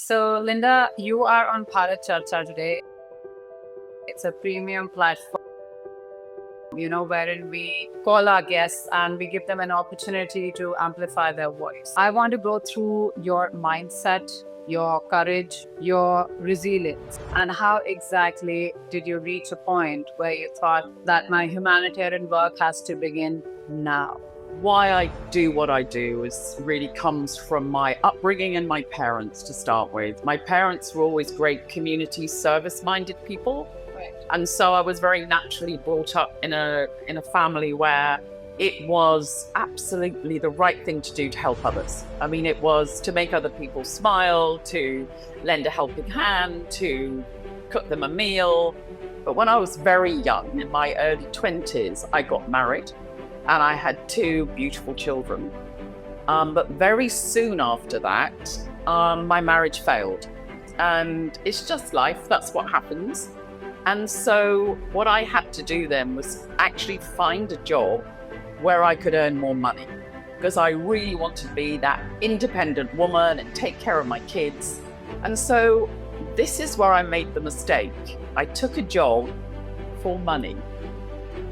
So, Linda, you are on Bharat Charcha today. It's a premium platform, wherein we call our guests and we give them an opportunity to amplify their voice. I want to go through your mindset, your courage, your resilience, and how exactly did you reach a point where you thought that my humanitarian work has to begin now? Why I do what I do is really comes from my upbringing and my parents to start with. My parents were always great community service minded people. Right. And so I was very naturally brought up in a family where it was absolutely the right thing to do to help others. I mean, it was to make other people smile, to lend a helping hand, to cook them a meal. But when I was very young, in my early 20s, I got married. And I had two beautiful children. But very soon after that, my marriage failed. And it's just life, that's what happens. And so what I had to do then was actually find a job where I could earn more money, because I really wanted to be that independent woman and take care of my kids. And so this is where I made the mistake. I took a job for money,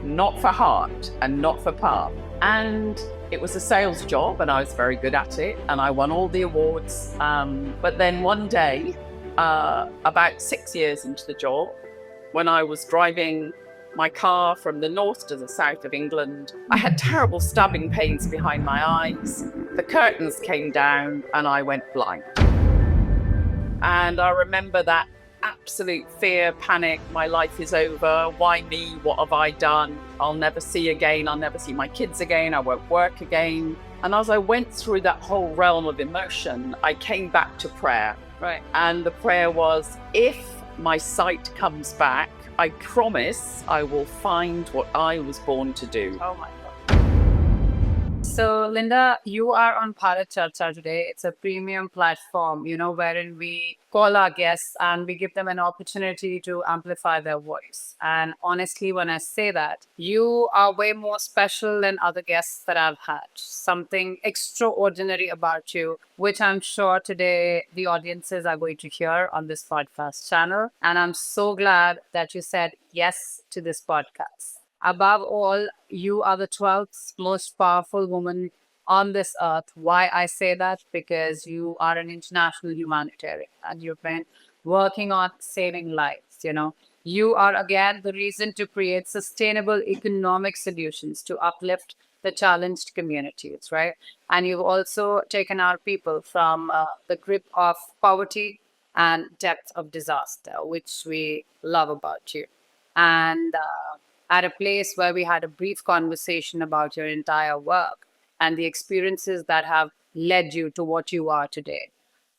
not for heart and not for path. And it was a sales job and I was very good at it and I won all the awards. But then one day, about 6 years into the job, when I was driving my car from the north to the south of England, I had terrible stabbing pains behind my eyes. The curtains came down and I went blind. And I remember that absolute fear, panic, my life is over, why me, what have I done, I'll never see again, I'll never see my kids again, I won't work again. And as I went through that whole realm of emotion, I came back to prayer. Right. And the prayer was, if my sight comes back, I promise I will find what I was born to do. Oh my God. So, Linda, you are on Bharat Charcha today. It's a premium platform, wherein we call our guests and we give them an opportunity to amplify their voice. And honestly, when I say that, you are way more special than other guests that I've had. Something extraordinary about you, which I'm sure today the audiences are going to hear on this podcast channel. And I'm so glad that you said yes to this podcast. Above all, you are the 12th most powerful woman on this earth. Why I say that? Because you are an international humanitarian and you've been working on saving lives. You are again the reason to create sustainable economic solutions to uplift the challenged communities, right? And you've also taken our people from the grip of poverty and depth of disaster, which we love about you. And at a place where we had a brief conversation about your entire work and the experiences that have led you to what you are today.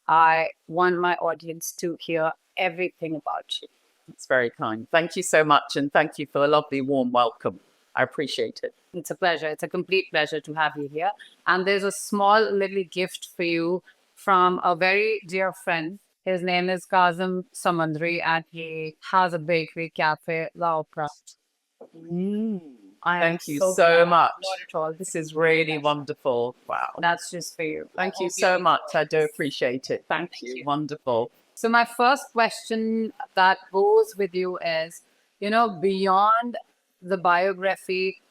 I want my audience to hear everything about you. It's very kind. Thank you so much. And thank you for a lovely, warm welcome. I appreciate it. It's a pleasure. It's a complete pleasure to have you here. And there's a small little gift for you from a very dear friend. His name is Kazim Samandri and he has a bakery cafe, La Opera. Thank you so much. Not at all. This is really wonderful. Wow. That's just for you. Thank you so much. I do appreciate it. Thank you. Wonderful. So my first question that goes with you is, beyond the biography,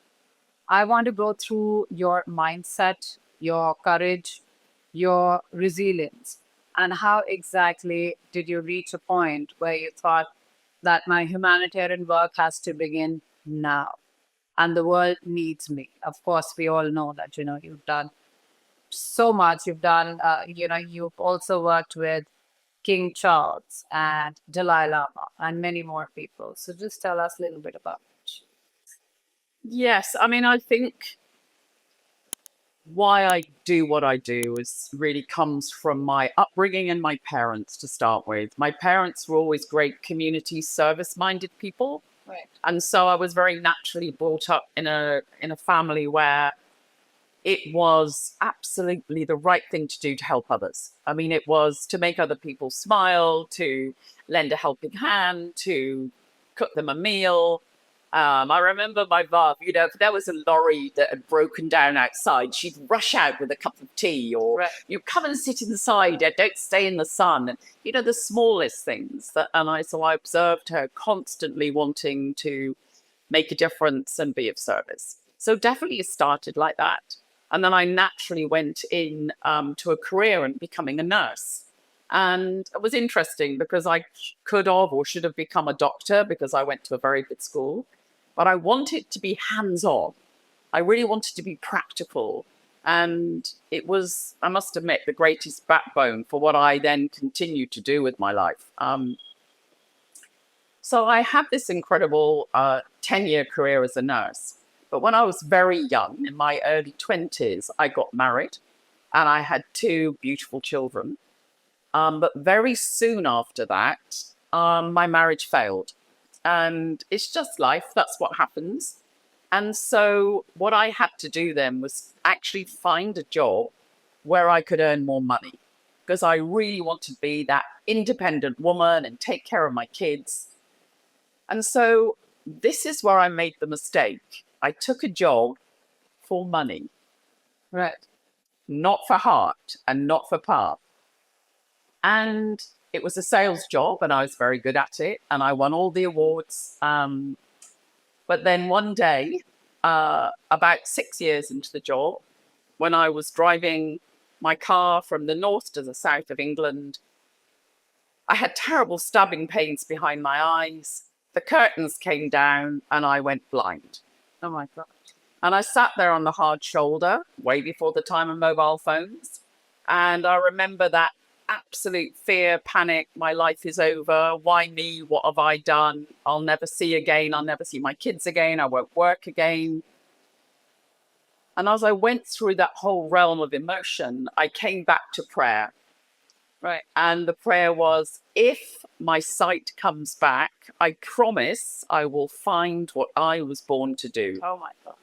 I want to go through your mindset, your courage, your resilience, and how exactly did you reach a point where you thought that my humanitarian work has to begin now and the world needs me. Of course, we all know that, you've done so much. You've done, you've also worked with King Charles and Dalai Lama and many more people. So just tell us a little bit about it. Yes, I mean, I think why I do what I do is really comes from my upbringing and my parents to start with. My parents were always great community service minded people. Right. And so I was very naturally brought up in a family where it was absolutely the right thing to do to help others. I mean, it was to make other people smile, to lend a helping hand, to cook them a meal. I remember my mum, if there was a lorry that had broken down outside, she'd rush out with a cup of tea or Right. you come and sit inside, don't stay in the sun. And, the smallest things. So I observed her constantly wanting to make a difference and be of service. So definitely it started like that. And then I naturally went in to a career in becoming a nurse. And it was interesting because I could have or should have become a doctor because I went to a very good school. But I wanted to be hands-on. I really wanted to be practical. And it was, I must admit, the greatest backbone for what I then continued to do with my life. So I had this incredible 10-year career as a nurse. But when I was very young, in my early 20s, I got married and I had two beautiful children. But very soon after that, my marriage failed. And it's just life. That's what happens. And so what I had to do then was actually find a job where I could earn more money because I really wanted to be that independent woman and take care of my kids. And so this is where I made the mistake. I took a job for money, Right. not for heart and not for path. And it was a sales job and I was very good at it and I won all the awards. But then one day, about 6 years into the job, when I was driving my car from the north to the south of England, I had terrible stabbing pains behind my eyes. The curtains came down and I went blind. Oh my God. And I sat there on the hard shoulder, way before the time of mobile phones. And I remember that absolute fear, panic, my life is over. Why me? What have I done? I'll never see again. I'll never see my kids again. I won't work again. And as I went through that whole realm of emotion, I came back to prayer. Right. And the prayer was, if my sight comes back, I promise I will find what I was born to do. Oh my God.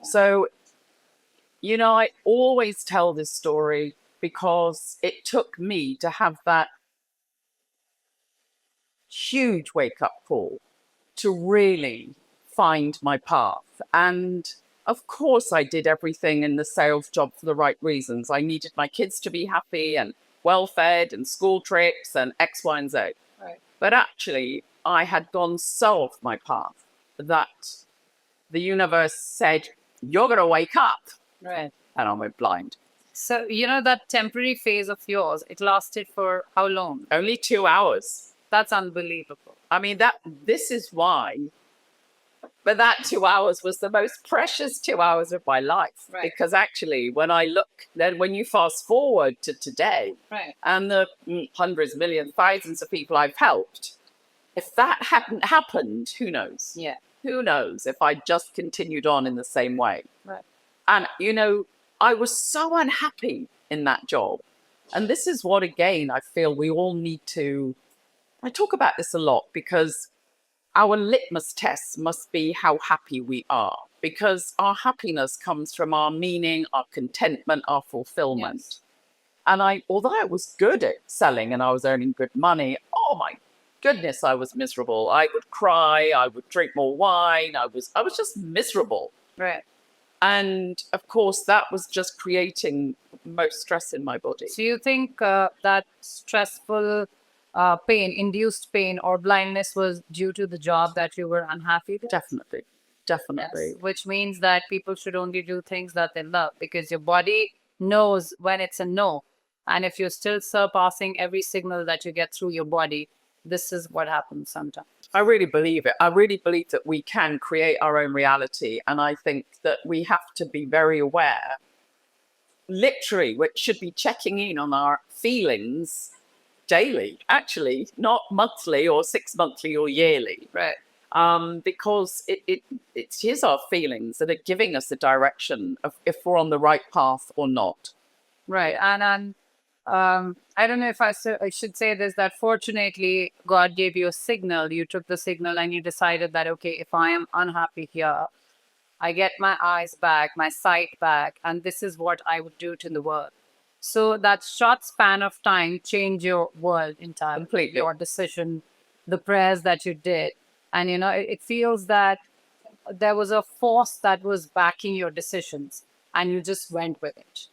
So, I always tell this story because it took me to have that huge wake up call to really find my path. And of course, I did everything in the sales job for the right reasons. I needed my kids to be happy and well fed and school trips and X, Y, and Z. Right. But actually, I had gone so off my path that the universe said, you're going to wake up. Right. And I went blind. So, that temporary phase of yours, it lasted for how long? Only 2 hours. That's unbelievable. I mean, this is why. But that 2 hours was the most precious 2 hours of my life. Right. Because actually, when you fast forward to today, Right. and the hundreds, millions, thousands of people I've helped, if that hadn't happened, who knows? Yeah. Who knows if I just continued on in the same way? Right. And, I was so unhappy in that job. And this is what, again, I feel we all need to. I talk about this a lot because our litmus test must be how happy we are, because our happiness comes from our meaning, our contentment, our fulfillment. Yes. And although I was good at selling and I was earning good money, oh my goodness, I was miserable. I would cry, I would drink more wine, I was just miserable. Right. And of course, that was just creating most stress in my body. So you think that stressful induced pain or blindness was due to the job that you were unhappy with? Definitely. Definitely. Yes. Which means that people should only do things that they love because your body knows when it's a no. And if you're still surpassing every signal that you get through your body, this is what happens sometimes. I really believe it. I really believe that we can create our own reality. And I think that we have to be very aware, literally, we should be checking in on our feelings daily, actually, not monthly or 6 monthly or yearly. Right. Because it is our feelings that are giving us the direction of if we're on the right path or not. Right. And I don't know if I should say this, that fortunately, God gave you a signal. You took the signal and you decided that, okay, if I am unhappy here, I get my eyes back, my sight back, and this is what I would do to the world. So that short span of time changed your world entirely. Completely. Your decision, the prayers that you did. And, it feels that there was a force that was backing your decisions and you just went with it.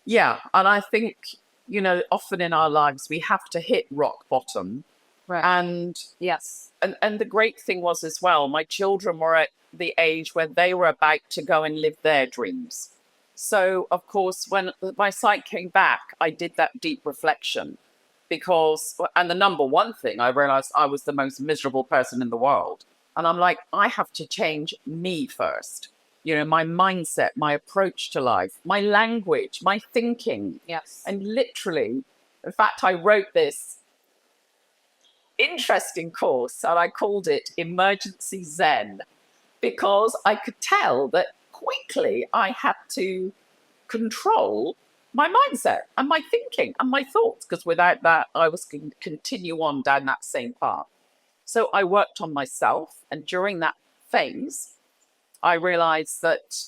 Yeah. And I think, often in our lives, we have to hit rock bottom. Right. And Yes. and the great thing was as well, my children were at the age where they were about to go and live their dreams. So, of course, when my sight came back, I did that deep reflection because, and the number one thing, I realized I was the most miserable person in the world. And I'm like, I have to change me first. My mindset, my approach to life, my language, my thinking. Yes. And literally, in fact, I wrote this interesting course and I called it Emergency Zen because I could tell that quickly I had to control my mindset and my thinking and my thoughts, because without that, I was going to continue on down that same path. So I worked on myself. And during that phase, I realized that,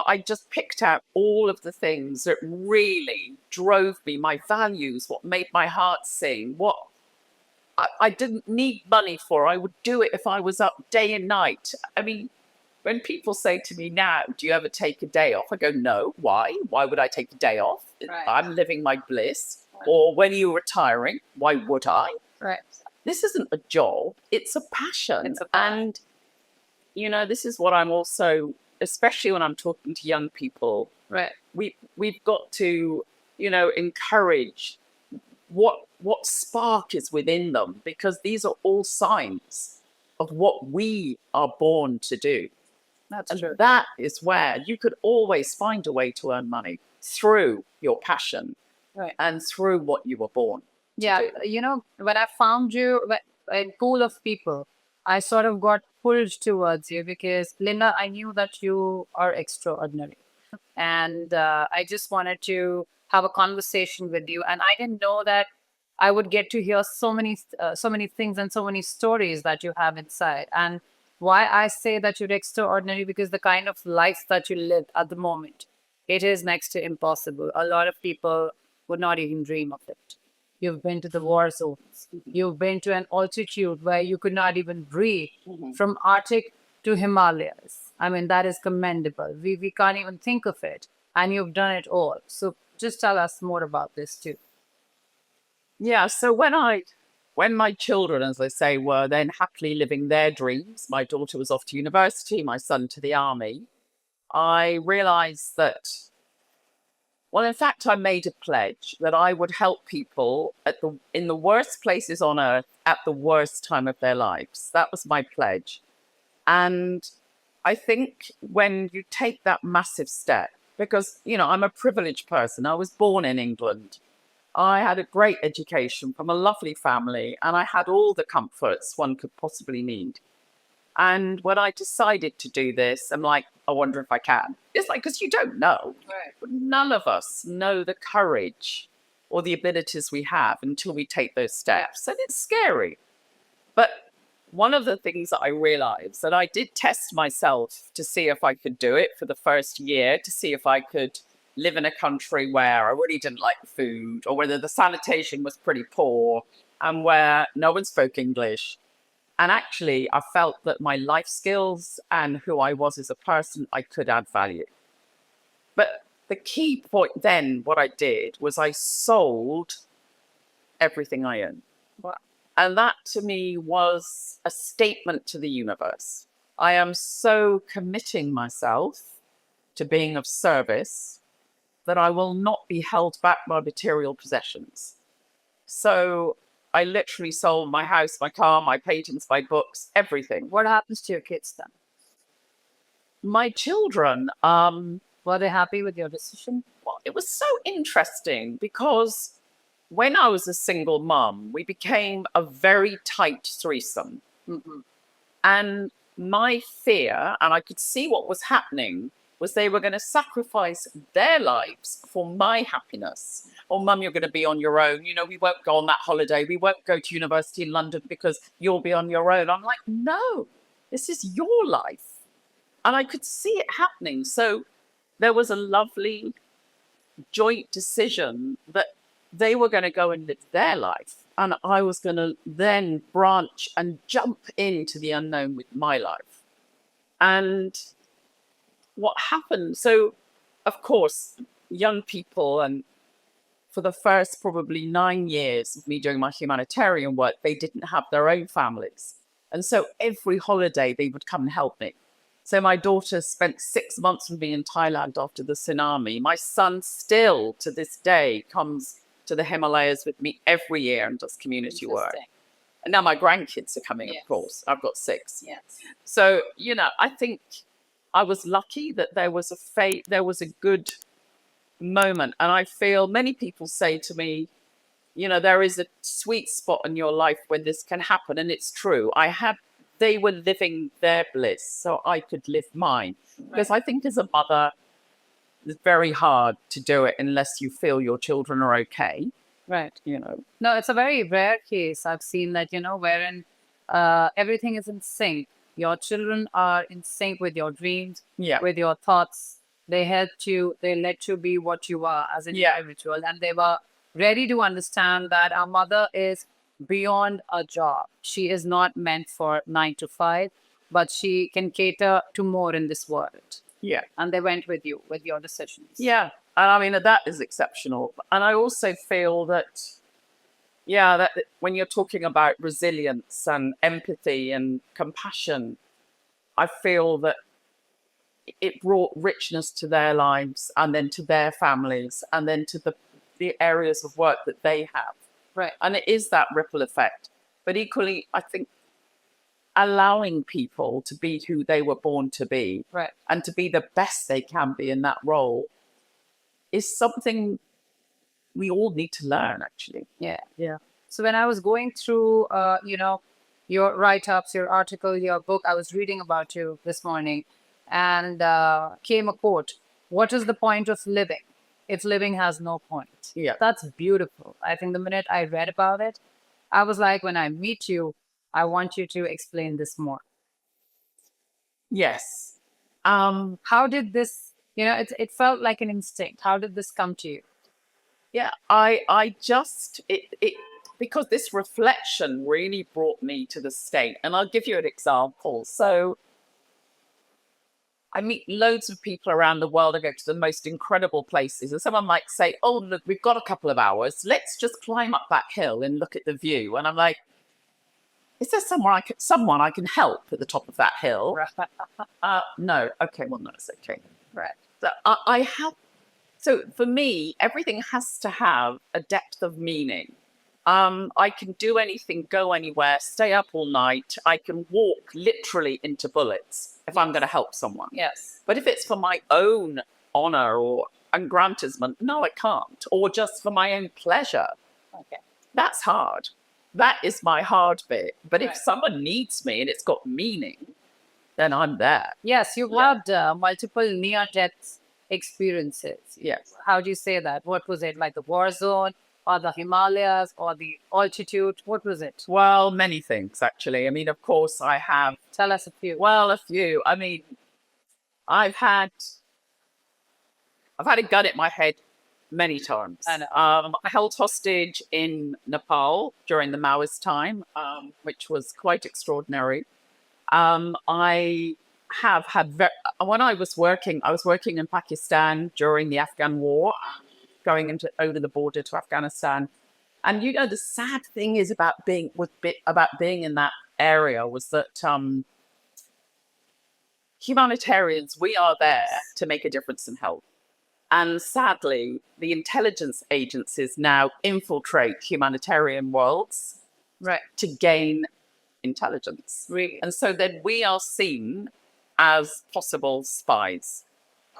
I just picked out all of the things that really drove me, my values, what made my heart sing, what I didn't need money for. I would do it if I was up day and night. I mean, when people say to me now, do you ever take a day off? I go, no. Why? Why would I take a day off? Right. I'm living my bliss. Right. Or when are you retiring? Why would I? Right. This isn't a job. It's a passion. It's a passion. And, this is what I'm also, especially when I'm talking to young people, right. We've got to, encourage what spark is within them, because these are all signs of what we are born to do. That's true. That is where you could always find a way to earn money through your passion, right, and through what you were born. Yeah, when I found you in pool of people, I sort of got pulled towards you because Linda, I knew that you are extraordinary, and I just wanted to have a conversation with you, and I didn't know that I would get to hear so many things and so many stories that you have inside. And why I say that you're extraordinary, because the kind of life that you live at the moment, it is next to impossible. A lot of people would not even dream of it. You've been to the war zones. You've been to an altitude where you could not even breathe, from Arctic to Himalayas. I mean, that is commendable. We can't even think of it. And you've done it all. So just tell us more about this too. Yeah, so when my children, as I say, were then happily living their dreams, my daughter was off to university, my son to the army, I realized that, well, in fact, I made a pledge that I would help people in the worst places on earth at the worst time of their lives. That was my pledge. And I think when you take that massive step, because, I'm a privileged person. I was born in England. I had a great education from a lovely family, and I had all the comforts one could possibly need. And when I decided to do this, I'm like, I wonder if I can. It's like, because you don't know. Right. But none of us know the courage or the abilities we have until we take those steps. And it's scary. But one of the things that I realized, that I did test myself to see if I could do it for the first year, to see if I could live in a country where I really didn't like the food, or whether the sanitation was pretty poor, and where no one spoke English. And actually, I felt that my life skills and who I was as a person, I could add value. But the key point then, what I did was I sold everything I owned. Wow. And that to me was a statement to the universe. I am so committing myself to being of service that I will not be held back by material possessions. So I literally sold my house, my car, my paintings, my books, everything. What happens to your kids then? My children, were they happy with your decision? Well, it was so interesting because when I was a single mum, we became a very tight threesome. Mm-hmm. And my fear, and I could see what was happening, was they were going to sacrifice their lives for my happiness. Oh, Mum, you're going to be on your own. We won't go on that holiday. We won't go to university in London because you'll be on your own. I'm like, no, this is your life. And I could see it happening. So there was a lovely joint decision that they were going to go and live their life. And I was going to then branch and jump into the unknown with my life. And what happened? So, of course, young people, and for the first probably 9 years of me doing my humanitarian work, they didn't have their own families. And so every holiday they would come and help me. So my daughter spent 6 months with me in Thailand after the tsunami. My son still to this day comes to the Himalayas with me every year and does community work. And now my grandkids are coming, of course. I've got 6. Yes. So, I think I was lucky that there was a good moment. And I feel many people say to me, there is a sweet spot in your life when this can happen. And it's true. They were living their bliss, so I could live mine. Because I think as a mother, it's very hard to do it unless you feel your children are okay. Right. No, it's a very rare case. I've seen that, wherein everything is in sync. Your children are in sync with your dreams, with your thoughts. They helped you, they let you be what you are as an individual. And they were ready to understand that our mother is beyond a job. She is not meant for 9 to 5, but she can cater to more in this world. Yeah. And they went with you, with your decisions. Yeah. And I mean, that is exceptional. And I also feel that, that when you're talking about resilience and empathy and compassion, I feel that it brought richness to their lives and then to their families and then to the areas of work that they have. Right. And it is that ripple effect. But equally, I think allowing people to be who they were born to be, right, and to be the best they can be in that role is something we all need to learn, actually. Yeah. Yeah. So when I was going through, your write-ups, your article, your book, I was reading about you this morning, and came a quote: "What is the point of living if living has no point?" Yeah. That's beautiful. I think the minute I read about it, I was like, when I meet you, I want you to explain this more. Yes. How did this, it felt like an instinct. How did this come to you? Yeah, I just, it because this reflection really brought me to the state. And I'll give you an example. So I meet loads of people around the world. I go to the most incredible places. And someone might say, "Oh, look, we've got a couple of hours. Let's just climb up that hill and look at the view." And I'm like, is there someone I can help at the top of that hill? No. Okay, well, no, it's okay. Right. So so for me, everything has to have a depth of meaning. I can do anything, go anywhere, stay up all night. I can walk literally into bullets if I'm going to help someone. Yes. But if it's for my own honor or aggrandizement, no, I can't. Or just for my own pleasure. Okay. That's hard. That is my hard bit. But Right. if someone needs me and it's got meaning, then I'm there. Yes, you've had multiple near-death experiences. Yes. How do you say that? What was it, like the war zone or the Himalayas or the altitude? What was it? Well, many things, actually. I mean, of course, I have. Tell us a few. Well, a few. I mean, I've had a gun at my head many times. I know. I held hostage in Nepal during the Maoist time, which was quite extraordinary. I have had when I was working in Pakistan during the Afghan war, going over the border to Afghanistan. And the sad thing is about being in that area was that humanitarians, we are there to make a difference and help. And sadly, the intelligence agencies now infiltrate humanitarian worlds, right, to gain intelligence. Really? And so then we are seen as possible spies.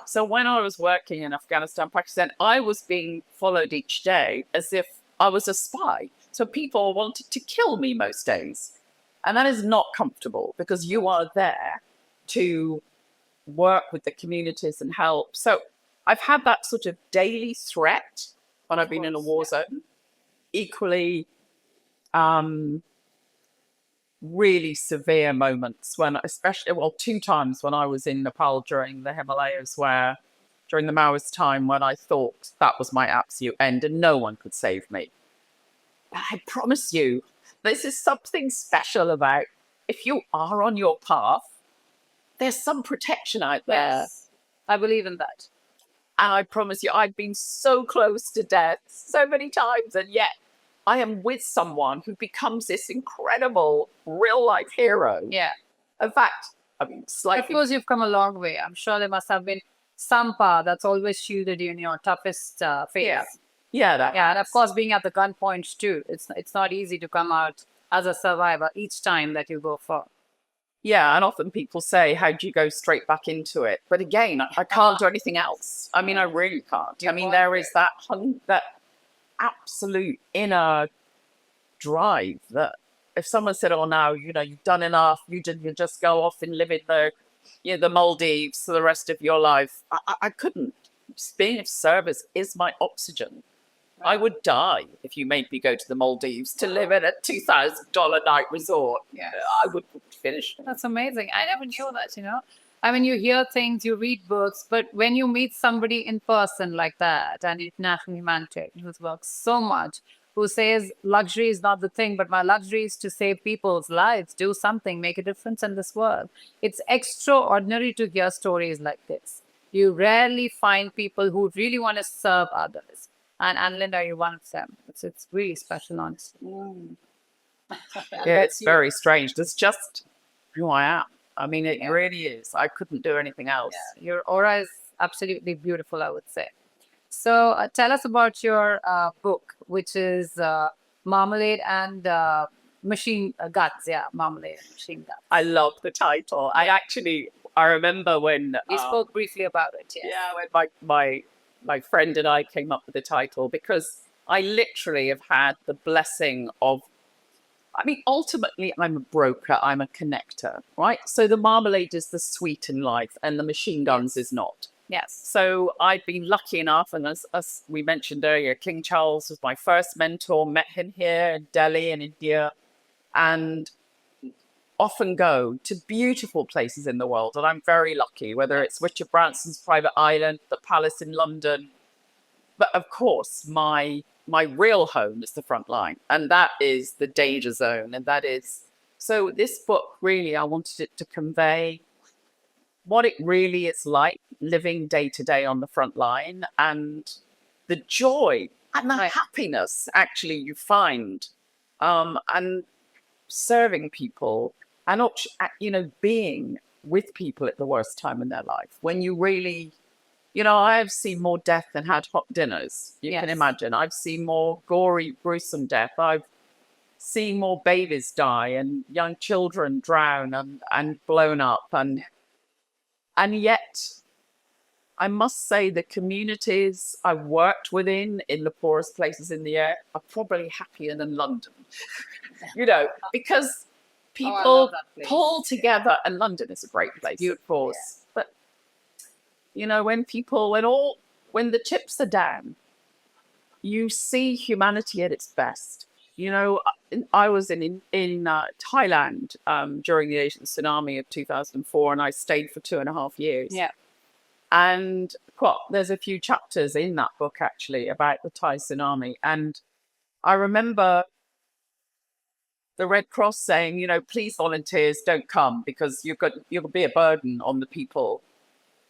So when I was working in Afghanistan, Pakistan, I was being followed each day as if I was a spy. So people wanted to kill me most days. And that is not comfortable because you are there to work with the communities and help. So I've had that sort of daily threat when I've been in a war zone. Equally, really severe moments when, especially, 2 times when I was in Nepal during the Himalayas, during the Maoist time, when I thought that was my absolute end and no one could save me. But I promise you, this is something special about if you are on your path, there's some protection out there. Yes, I believe in that. And I promise you, I've been so close to death so many times, and yet I am with someone who becomes this incredible real life hero. Yeah. In fact, I mean, Of slightly. course, you've come a long way. I'm sure there must have been some power that's always shielded you in your toughest phase. Yeah. Yeah, that. Yeah, and of course, being at the gunpoint too, it's not easy to come out as a survivor each time that you go for. Yeah, and often people say, "How do you go straight back into it?" But again, I can't do anything else. I mean, I really can't. I mean, there is that that absolute inner drive that if someone said, "Oh, now you know you've done enough, you just go off and live in the Maldives for the rest of your life," I couldn't. Being of service is my oxygen. I would die if you made me go to the Maldives to live in a $2,000 night resort. Yeah. I would finish. That's amazing. I never knew that, you know. I mean, you hear things, you read books, but when you meet somebody in person like that, an international humanitarian who's worked so much, who says luxury is not the thing, but my luxury is to save people's lives, do something, make a difference in this world. It's extraordinary to hear stories like this. You rarely find people who really want to serve others. And Linda, you're one of them. It's really special, honestly. Yeah, it's very strange. That's just who I am. I mean, it really is. I couldn't do anything else. Your aura is absolutely beautiful, I would say. So tell us about your book, which is Marmalade and Machine Guns. Yeah, Marmalade and Machine Guns. I love the title. I remember when We spoke briefly about it. Yes. when my friend and I came up with the title, because I literally have had the blessing of, I mean, ultimately, I'm a broker, I'm a connector, right? So the marmalade is the sweet in life and the machine guns is not. Yes. So I've been lucky enough, and as we mentioned earlier, King Charles was my first mentor, met him here in Delhi in India, and often go to beautiful places in the world. And I'm very lucky, whether it's Richard Branson's private island, the Palace in London. But of course, my real home is the front line, and that is the danger zone. And that is, so this book, really, I wanted it to convey what it really is like living day to day on the front line, and the joy and the happiness actually you find, and serving people, and being with people at the worst time in their life, when you really, I have seen more death than had hot dinners. You can imagine. I've seen more gory, gruesome death. I've seen more babies die and young children drown and blown up, and yet I must say the communities I worked within in the poorest places in the earth are probably happier than London. Because people pull together, and London is a great place, of course. But when the chips are down, you see humanity at its best. I was in Thailand during the Asian tsunami of 2004, and I stayed for 2.5 years. Yeah. And there's a few chapters in that book actually about the Thai tsunami, and I remember the Red Cross saying, please volunteers, don't come because you'll be a burden on the people.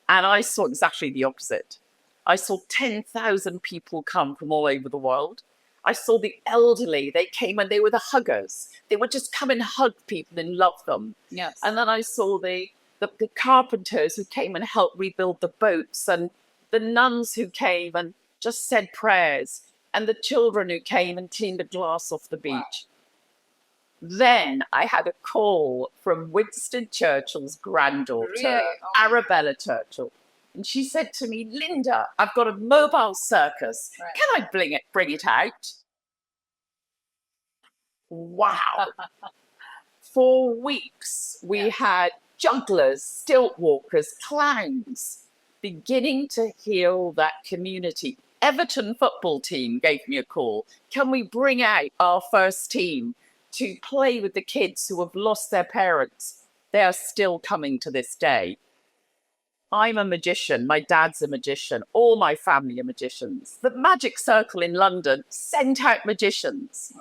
And I saw exactly the opposite. I saw 10,000 people come from all over the world. I saw the elderly. They came and they were the huggers. They would just come and hug people and love them. Yes. And then I saw the carpenters who came and helped rebuild the boats, and the nuns who came and just said prayers, and the children who came and cleaned the glass off the beach. Wow. Then I had a call from Winston Churchill's granddaughter, Arabella Churchill. And she said to me, Linda, I've got a mobile circus. Right. Can I bring it out? Wow. For weeks, we had jugglers, stilt walkers, clowns, beginning to heal that community. Everton football team gave me a call. Can we bring out our first team to play with the kids who have lost their parents? They are still coming to this day. I'm a magician. My dad's a magician. All my family are magicians. The Magic Circle in London sent out magicians.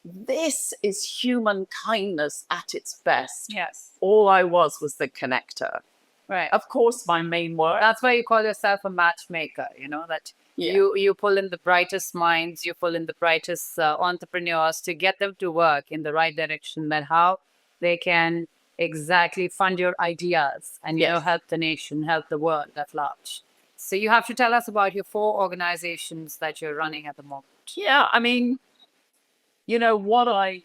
this is human kindness at its best. Yes. All I was the connector. Right. Of course, my main work. That's why you call yourself a matchmaker, that you pull in the brightest minds, you pull in the brightest entrepreneurs to get them to work in the right direction, that how they can exactly fund your ideas and, help the nation, help the world at large. So you have to tell us about your 4 organizations that you're running at the moment. Yeah, I mean, well,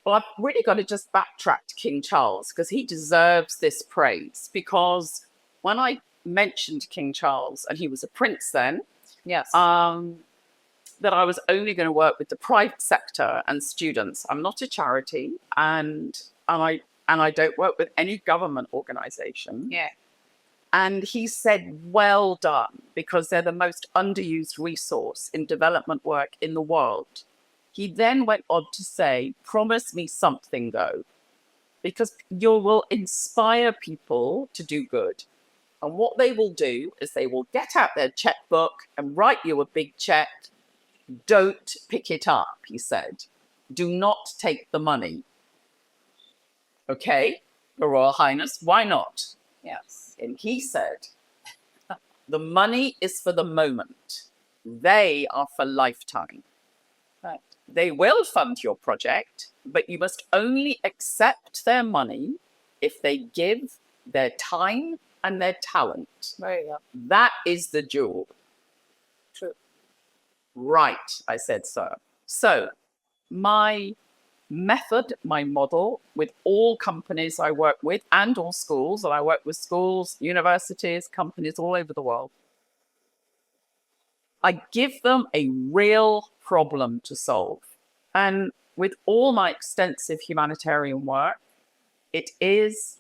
I've really got to just backtrack to King Charles because he deserves this praise. Because when I mentioned King Charles, and he was a prince then, Yes. that I was only going to work with the private sector and students. I'm not a charity, and I don't work with any government organization. Yeah. And he said, well done, because they're the most underused resource in development work in the world. He then went on to say, promise me something, though, because you will inspire people to do good. And what they will do is they will get out their checkbook and write you a big check. Don't pick it up, he said. Do not take the money. Okay, Your Royal Highness, why not? Yes. And he said, the money is for the moment. They are for lifetime. Right. They will fund your project, but you must only accept their money if they give their time and their talent. Very well. That is the jewel. True. Right, I said, sir. So my method, my model with all companies I work with and all schools, and I work with schools, universities, companies all over the world, I give them a real problem to solve. And with all my extensive humanitarian work, it is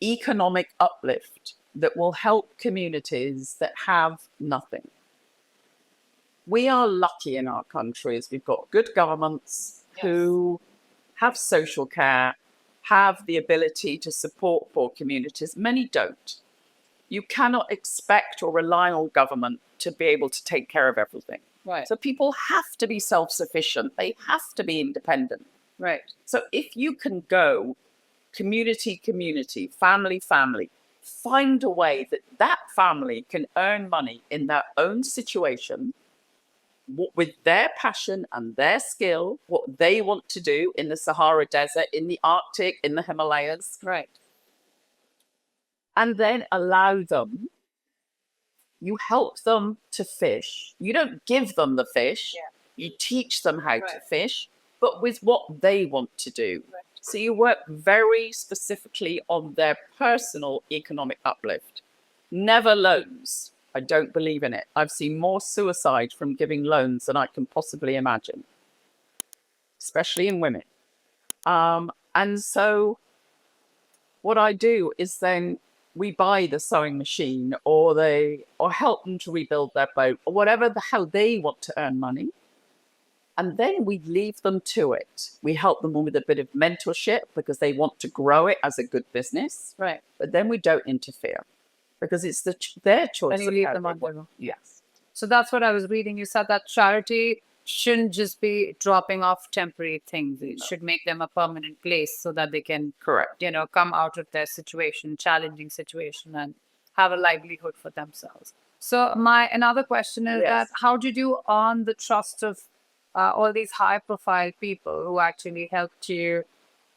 economic uplift that will help communities that have nothing. We are lucky in our countries. We've got good governments who have social care, have the ability to support poor communities. Many don't. You cannot expect or rely on government to be able to take care of everything. Right. So people have to be self-sufficient. They have to be independent. Right. So if you can go community, family, find a way that that family can earn money in their own situation with their passion and their skill, what they want to do in the Sahara Desert, in the Arctic, in the Himalayas. Right. And then allow them, you help them to fish. You don't give them the fish. Yeah. You teach them how to fish, but with what they want to do. Right. So you work very specifically on their personal economic uplift. Never loans. I don't believe in it. I've seen more suicide from giving loans than I can possibly imagine, especially in women. And so what I do is then we buy the sewing machine or help them to rebuild their boat or whatever how they want to earn money. And then we leave them to it. We help them with a bit of mentorship because they want to grow it as a good business. Right. But then we don't interfere because it's their choice. And you leave them on their own. Yes. So that's what I was reading. You said that charity shouldn't just be dropping off temporary things. It should make them a permanent place so that they can, correct, come out of their situation, challenging situation, and have a livelihood for themselves. So my another question is that how did you earn the trust of all these high-profile people who actually helped you,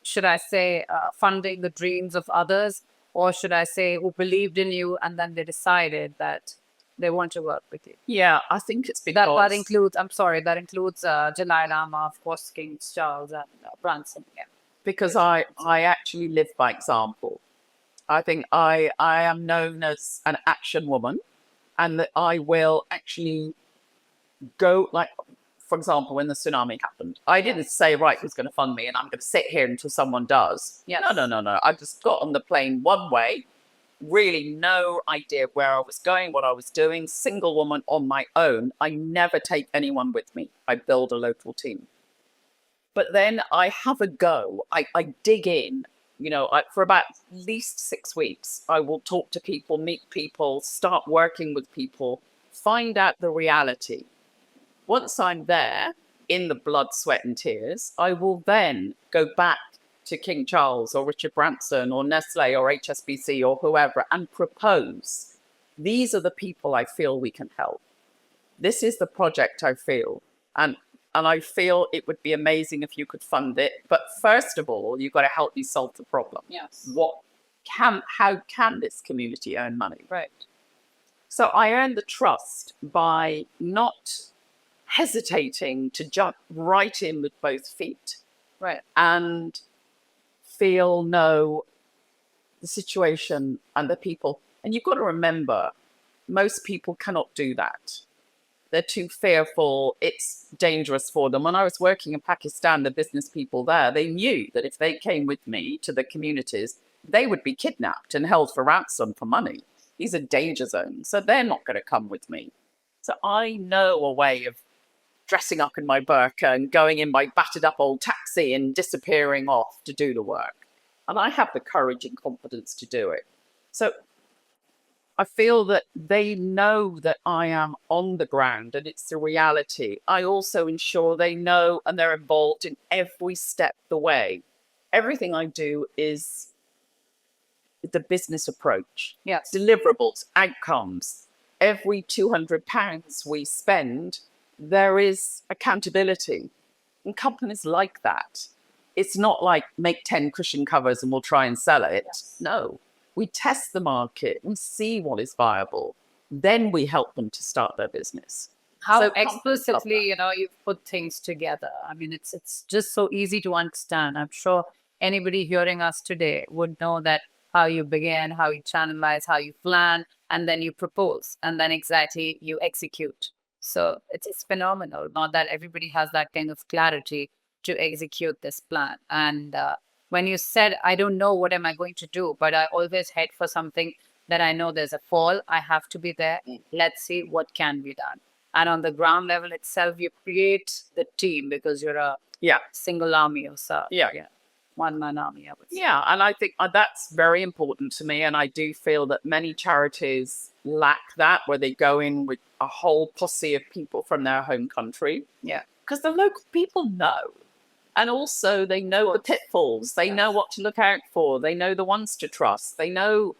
should I say, funding the dreams of others, or should I say, who believed in you and then they decided that they want to work with you? Yeah, I think it's because that includes, Dalai Lama, of course, King Charles and Branson. Yeah. Because I actually live by example. I think I am known as an action woman, and that I will actually go, like, for example, when the tsunami happened, I didn't say, right, who's going to fund me and I'm going to sit here until someone does. Yes. No. I just got on the plane one way, really no idea where I was going, what I was doing, single woman on my own. I never take anyone with me. I build a local team. But then I have a go. I dig in, for about at least 6 weeks. I will talk to people, meet people, start working with people, find out the reality. Once I'm there in the blood, sweat, and tears, I will then go back to King Charles or Richard Branson or Nestle or HSBC or whoever and propose, these are the people I feel we can help. This is the project I feel. And I feel it would be amazing if you could fund it. But first of all, you've got to help me solve the problem. Yes. How can this community earn money? Right. So I earned the trust by not hesitating to jump right in with both feet. Right. And know the situation and the people. And you've got to remember, most people cannot do that. They're too fearful. It's dangerous for them. When I was working in Pakistan, the business people there, they knew that if they came with me to the communities, they would be kidnapped and held for ransom for money. These are danger zones. So they're not going to come with me. So I know a way of dressing up in my burqa and going in my battered up old taxi and disappearing off to do the work. And I have the courage and confidence to do it. So I feel that they know that I am on the ground and it's a reality. I also ensure they know and they're involved in every step of the way. Everything I do is the business approach. Yes. Deliverables, outcomes. Every £200 we spend, there is accountability. And companies like that. It's not like make 10 cushion covers and we'll try and sell it. Yes. No. We test the market and see what is viable. Then we help them to start their business. How So explicitly, you've put things together. I mean, it's just so easy to understand. I'm sure anybody hearing us today would know that how you began, how you channelize, how you plan, and then you propose, and then exactly you execute. So it's phenomenal. Not that everybody has that kind of clarity to execute this plan. And when you said, I don't know what am I going to do, but I always head for something that I know there's a fall, I have to be there. Let's see what can be done. And on the ground level itself, you create the team because you're a single army yourself. Yeah. One-man army, I would say. Yeah, and I think that's very important to me. And I do feel that many charities lack that, where they go in with a whole posse of people from their home country. Yeah. Because the local people know. And also they know the pitfalls. They know what to look out for. They know the ones to trust. They know.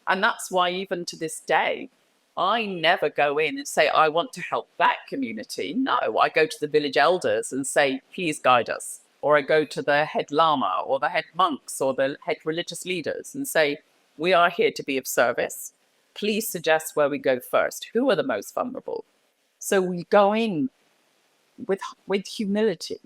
And that's why even to this day, I never go in and say, I want to help that community. No, I go to the village elders and say, please guide us. Or I go to the head lama or the head monks or the head religious leaders and say, we are here to be of service. Please suggest where we go first. Who are the most vulnerable? So we go in with humility.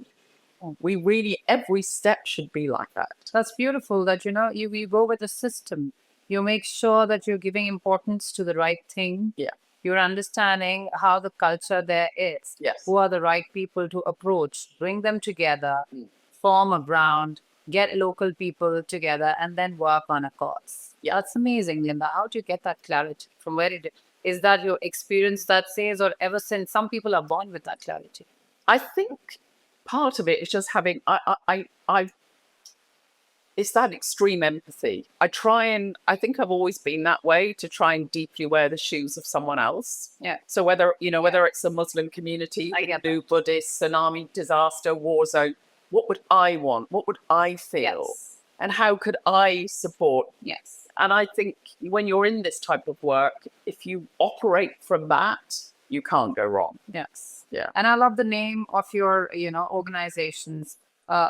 We really, every step should be like that. That's beautiful that, you go with the system. You make sure that you're giving importance to the right thing. Yeah. You're understanding how the culture there is. Yes. Who are the right people to approach, bring them together, form a ground, get local people together, and then work on a cause. Yeah. That's amazing, Linda. How do you get that clarity? From where is that your experience that says, or ever since? Some people are born with that clarity. I think part of it is just having, it's that extreme empathy. I think I've always been that way, to try and deeply wear the shoes of someone else. Yeah. So whether it's a Muslim community, Hindu, Buddhist, tsunami, disaster, war zone, what would I want? What would I feel? Yes. And how could I support? Yes. And I think when you're in this type of work, if you operate from that, you can't go wrong. Yes. Yeah. And I love the name of your, organizations,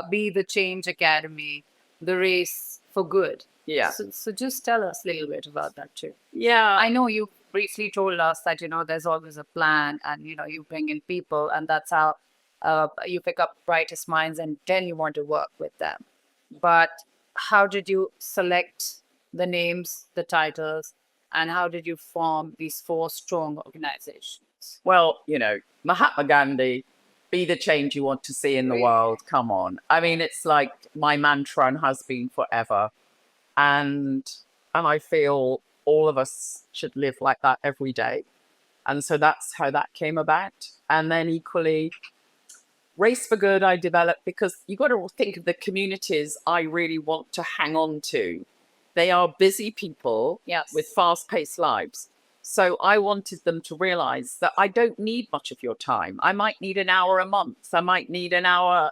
Be the Change Academy, The Race for Good. Yeah. So just tell us a little bit about that too. Yeah. I know you briefly told us that, there's always a plan and, you bring in people and that's how you pick up brightest minds and then you want to work with them. But how did you select the names, the titles, and how did you form these 4 strong organizations? Well, Mahatma Gandhi, be the change you want to see in the world. Come on. I mean, it's like my mantra and has been forever. And I feel all of us should live like that every day. And so that's how that came about. And then equally, Race for Good I developed because you got to think of the communities I really want to hang on to. They are busy people with fast-paced lives. So I wanted them to realize that I don't need much of your time. I might need an hour a month. I might need an hour.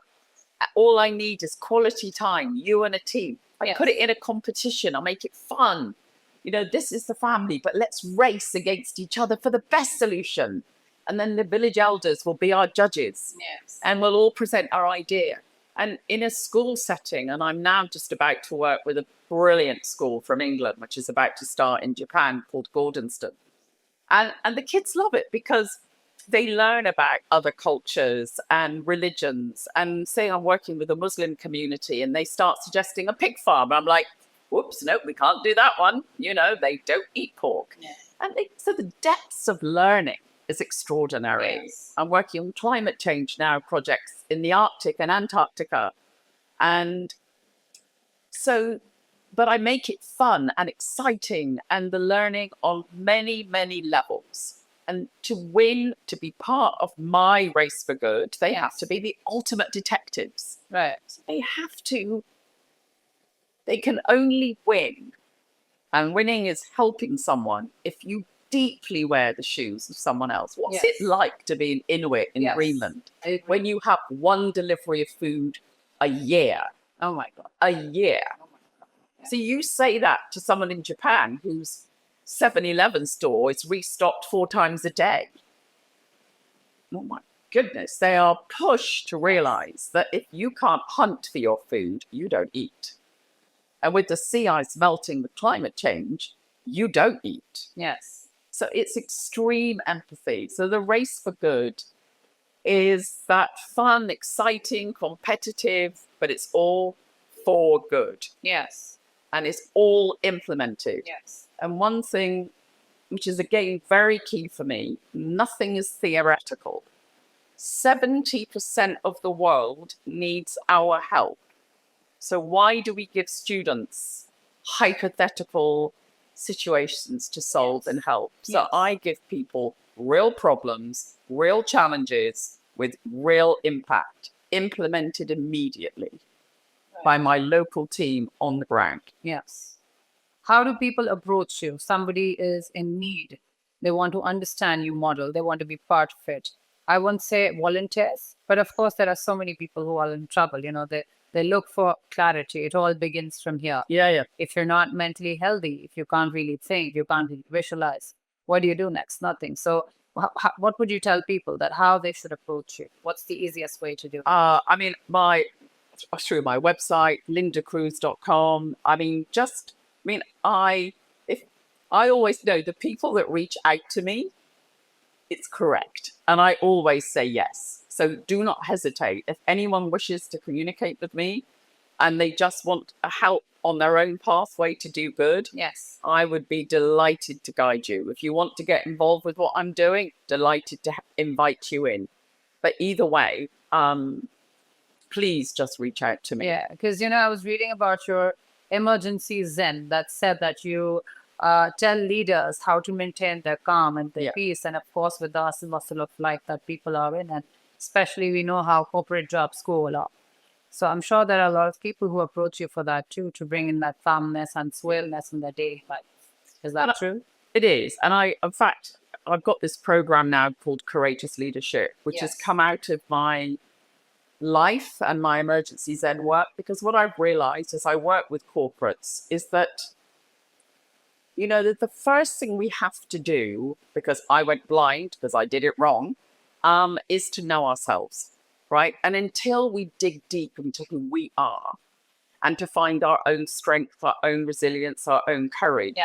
All I need is quality time, you and a team. I put it in a competition. I'll make it fun. This is the family, but let's race against each other for the best solution. And then the village elders will be our judges. Yes. And we'll all present our idea. And in a school setting, and I'm now just about to work with a brilliant school from England, which is about to start in Japan, called Gordonston. And the kids love it because they learn about other cultures and religions. And say I'm working with a Muslim community and they start suggesting a pig farm. I'm like, whoops, no, we can't do that one. They don't eat pork. Yeah. And so the depths of learning is extraordinary. Yes. I'm working on climate change now projects in the Arctic and Antarctica. And so, but I make it fun and exciting and the learning on many, many levels. And to win, to be part of my race for good, they have to be the ultimate detectives. Right. They can only win. And winning is helping someone if you deeply wear the shoes of someone else. What's it like to be an Inuit in Greenland when you have one delivery of food a year? Oh my God. A year. Oh my God. Yeah. So you say that to someone in Japan whose 7-Eleven store is restocked 4 times a day. Oh my goodness. They are pushed to realize that if you can't hunt for your food, you don't eat. And with the sea ice melting with climate change, you don't eat. Yes. So it's extreme empathy. So the race for good is that fun, exciting, competitive, but it's all for good. Yes. And it's all implemented. Yes. And one thing, which is again very key for me, nothing is theoretical. 70% of the world needs our help. So why do we give students hypothetical situations to solve and help? So I give people real problems, real challenges with real impact, implemented immediately by my local team on the ground. Yes. How do people approach you? Somebody is in need. They want to understand you model. They want to be part of it. I won't say volunteers, but of course there are so many people who are in trouble. They look for clarity. It all begins from here. Yeah. If you're not mentally healthy, if you can't really think, you can't really visualize, what do you do next? Nothing. So what would you tell people that how they should approach you? What's the easiest way to do it? Through my website, lindacruse.com. I always know the people that reach out to me, it's correct. And I always say yes. So do not hesitate. If anyone wishes to communicate with me and they just want a help on their own pathway to do good, yes, I would be delighted to guide you. If you want to get involved with what I'm doing, delighted to invite you in. But either way, please just reach out to me. Yeah, because, I was reading about your emergency Zen that said that you tell leaders how to maintain their calm and their peace. And of course, with the hustle bustle of life that people are in, and especially we know how corporate jobs go a lot. So I'm sure there are a lot of people who approach you for that too, to bring in that calmness and swellness in their daily life. Is that true? It is. And I've got this program now called Courageous Leadership, which has come out of my life and my emergency Zen work, because what I've realized as I work with corporates is that that the first thing we have to do, because I went blind because I did it wrong, is to know ourselves, right? And until we dig deep into who we are and to find our own strength, our own resilience, our own courage,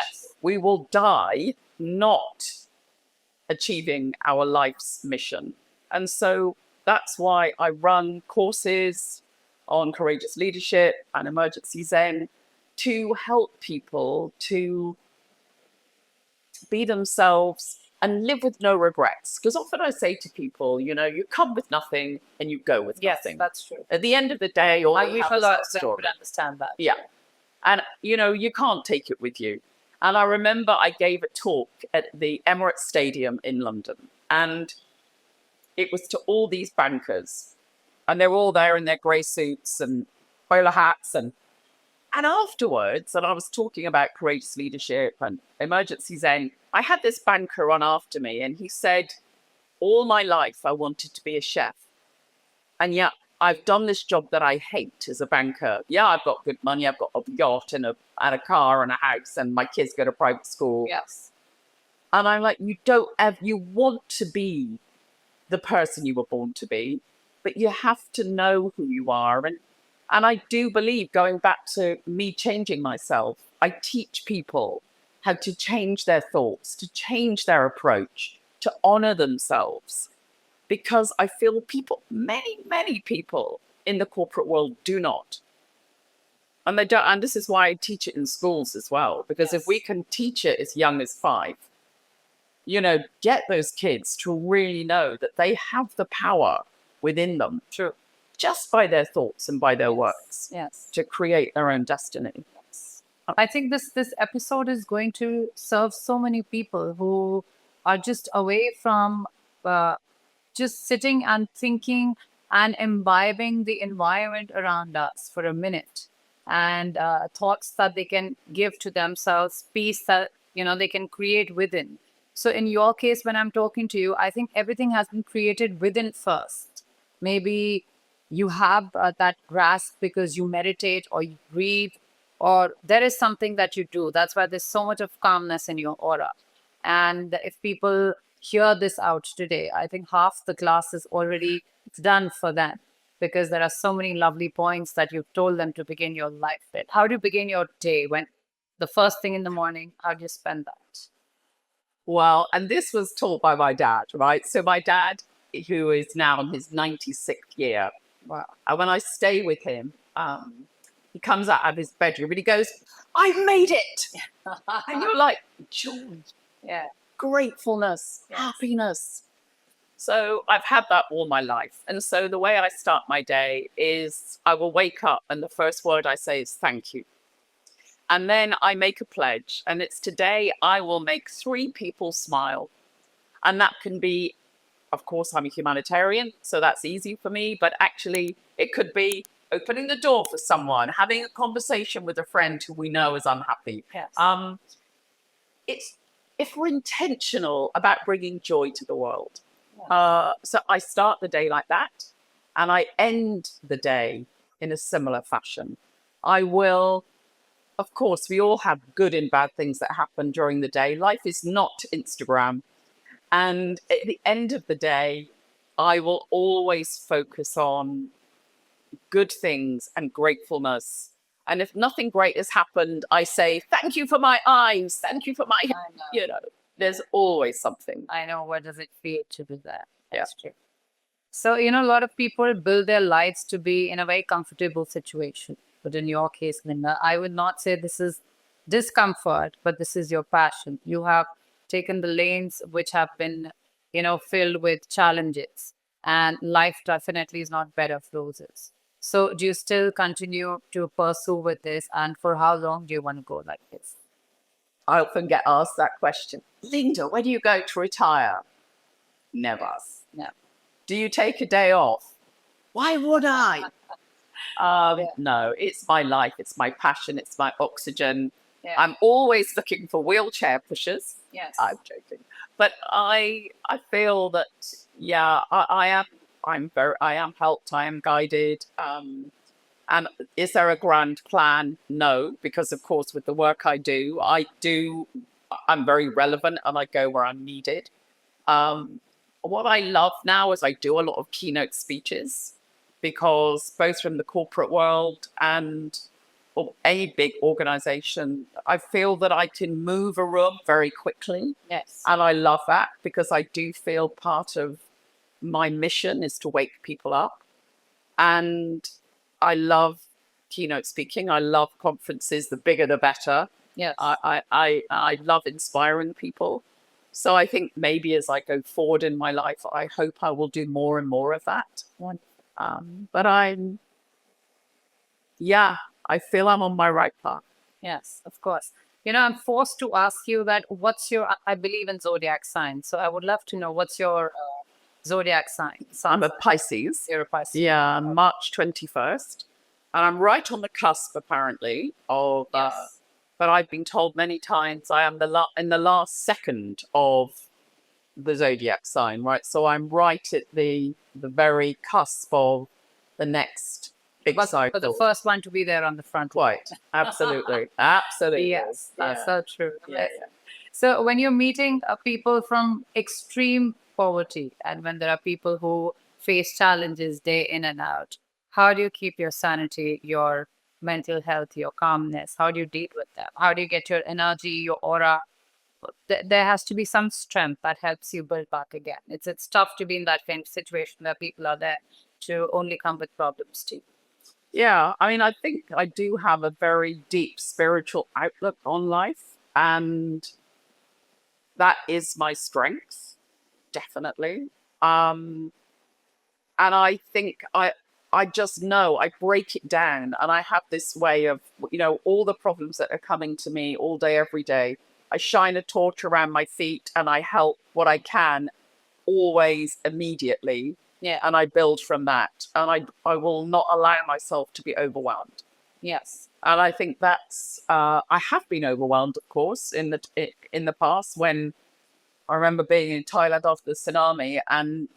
we will die not achieving our life's mission. And so that's why I run courses on courageous leadership and emergency Zen to help people to be themselves and live with no regrets. Because often I say to people, you come with nothing and you go with nothing. Yes, that's true. At the end of the day, all I you wish have a is lot that of them story. could understand that. Yeah. And, you can't take it with you. And I remember I gave a talk at the Emirates Stadium in London. And it was to all these bankers. And they were all there in their grey suits and bowler hats. And And afterwards, and I was talking about courageous leadership and emergency zen, I had this banker on after me, and he said, all my life I wanted to be a chef. And yet I've done this job that I hate as a banker. Yeah, I've got good money. I've got a yacht and a car and a house, and my kids go to private school. Yes. And I'm like, you want to be the person you were born to be, but you have to know who you are. And I do believe, going back to me changing myself, I teach people how to change their thoughts, to change their approach, to honor themselves. Because I feel many people in the corporate world do not. And they don't, and this is why I teach it in schools as well. Because if we can teach it as young as 5, get those kids to really know that they have the power within them. True. Just by their thoughts and by their works. Yes. To create their own destiny. I think this episode is going to serve so many people who are just away from just sitting and thinking and imbibing the environment around us for a minute, and thoughts that they can give to themselves, peace that they can create within. So in your case, when I'm talking to you, I think everything has been created within first. Maybe you have that grasp because you meditate or you breathe, or there is something that you do. That's why there's so much of calmness in your aura. And if people hear this out today, I think half the class is already done for them, because there are so many lovely points that you've told them to begin your life with. How do you begin your day? When the first thing in the morning, how do you spend that? Well, and this was taught by my dad, right? So my dad, who is now in his 96th year, Wow. and when I stay with him, he comes out of his bedroom and he goes, I made it. And you're like, joy, Yeah. gratefulness, happiness. So I've had that all my life. And so the way I start my day is I will wake up and the first word I say is thank you. And then I make a pledge, and it's today I will make 3 people smile. And that can be, of course, I'm a humanitarian, so that's easy for me. But actually, it could be opening the door for someone, having a conversation with a friend who we know is unhappy. Yes. It's if we're intentional about bringing joy to the world. So I start the day like that, and I end the day in a similar fashion. I will, of course, we all have good and bad things that happen during the day. Life is not Instagram. And at the end of the day, I will always focus on good things and gratefulness. And if nothing great has happened, I say, thank you for my eyes. Thank you for my, there's always something. I know. What does it feel to do that? That's true. So, a lot of people build their lives to be in a very comfortable situation. But in your case, Linda, I would not say this is discomfort, but this is your passion. You have taken the lanes which have been, filled with challenges, and life definitely is not bed of roses. So do you still continue to pursue with this? And for how long do you want to go like this? I often get asked that question. Linda, when do you go to retire? Never. No. Do you take a day off? Why would I? No, it's my life. It's my passion. It's my oxygen. Yeah. I'm always looking for wheelchair pushers. Yes. I'm joking. But I feel that, I am helped. I am guided. And is there a grand plan? No, because of course, with the work I do, I'm very relevant and I go where I'm needed. What I love now is I do a lot of keynote speeches, because both from the corporate world and any big organization, I feel that I can move a room very quickly. Yes. And I love that, because I do feel part of my mission is to wake people up. And I love keynote speaking. I love conferences. The bigger, the better. Yes. I love inspiring people. So I think maybe as I go forward in my life, I hope I will do more and more of that. But I feel I'm on my right path. Yes, of course. I'm forced to ask you that I believe in zodiac signs. So I would love to know what's your zodiac sign. I'm a Pisces. You're a Pisces. Yeah, March 21st. And I'm right on the cusp, apparently, of. Yes. But I've been told many times I am in the last second of the zodiac sign, right? So I'm right at the very cusp of the next big cycle. But the first one to be there on the front. Quite. Absolutely. Absolutely. Yes, that's so true. Yeah. So when you're meeting people from extreme poverty and when there are people who face challenges day in and out, how do you keep your sanity, your mental health, your calmness? How do you deal with them? How do you get your energy, your aura? There has to be some strength that helps you build back again. It's tough to be in that kind of situation where people are there to only come with problems to you. Yeah. I mean, I think I do have a very deep spiritual outlook on life, and that is my strength, definitely. And I think I just know I break it down, and I have this way of, all the problems that are coming to me all day, every day. I shine a torch around my feet and I help what I can always immediately. Yeah. And I build from that. And I will not allow myself to be overwhelmed. Yes. And I think that's, I have been overwhelmed, of course, in the past, when I remember being in Thailand after the tsunami and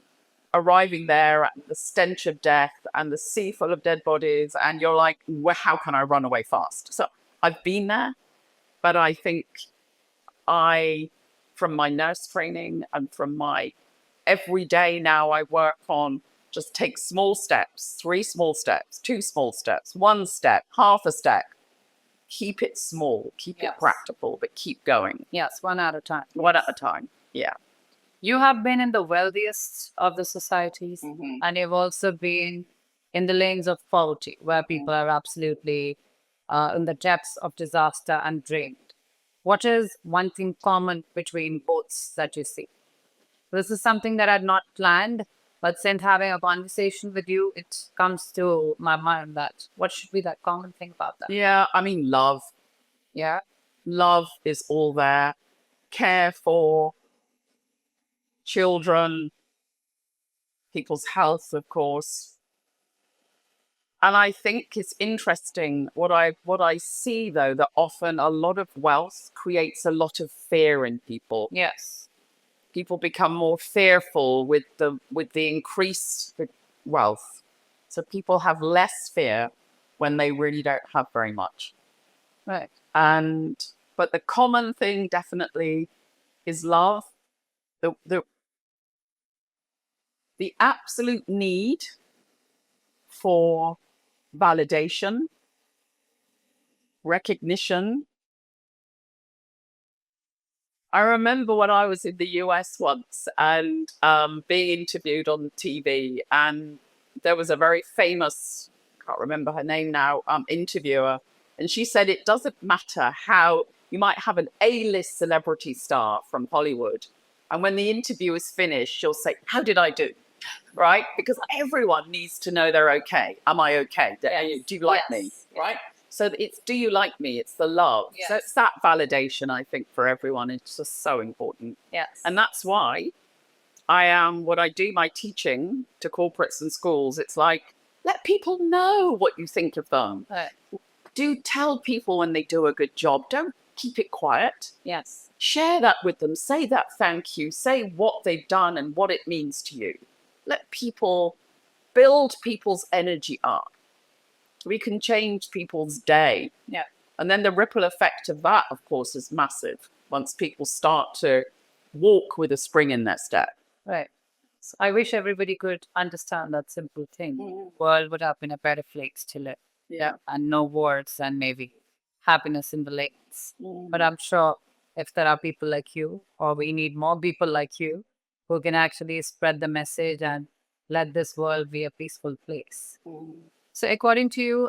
arriving there at the stench of death and the sea full of dead bodies. And you're like, well, how can I run away fast? So I've been there, but I think from my nurse training and from my every day now, I work on just take small steps, 3 small steps, 2 small steps, 1 step, half a step. Keep it small, keep it practical, but keep going. Yes, one at a time. One at a time. Yeah. You have been in the wealthiest of the societies, and you've also been in the lanes of poverty, where people are absolutely in the depths of disaster and drained. What is one thing common between both that you see? This is something that I'd not planned, but since having a conversation with you, it comes to my mind that what should be that common thing about that? Yeah, I mean, love. Yeah. Love is all there. Care for children, people's health, of course. And I think it's interesting what I see, though, that often a lot of wealth creates a lot of fear in people. Yes. People become more fearful with the increased wealth. So people have less fear when they really don't have very much. Right. But the common thing definitely is love. The absolute need for validation, recognition. I remember when I was in the US once and being interviewed on TV, and there was a very famous, can't remember her name now, interviewer, and she said it doesn't matter how you might have an A-list celebrity star from Hollywood, and when the interview is finished, she'll say, "How did I do?" Right? Because everyone needs to know they're okay. Am I okay? Do you like me? Right? So it's, do you like me? It's the love. Yes. So it's that validation, I think, for everyone. It's just so important. Yes. And that's why I am what I do, my teaching to corporates and schools. It's like, let people know what you think of them. Right. Do tell people when they do a good job. Don't keep it quiet. Yes. Share that with them. Say that thank you. Say what they've done and what it means to you. Let people build people's energy up. We can change people's day. Yeah. And then the ripple effect of that, of course, is massive once people start to walk with a spring in their step. Right. So I wish everybody could understand that simple thing. The world would have been a better place to live. Yeah. And no wars and maybe happiness in the lanes. But I'm sure if there are people like you, or we need more people like you, who can actually spread the message and let this world be a peaceful place. So according to you,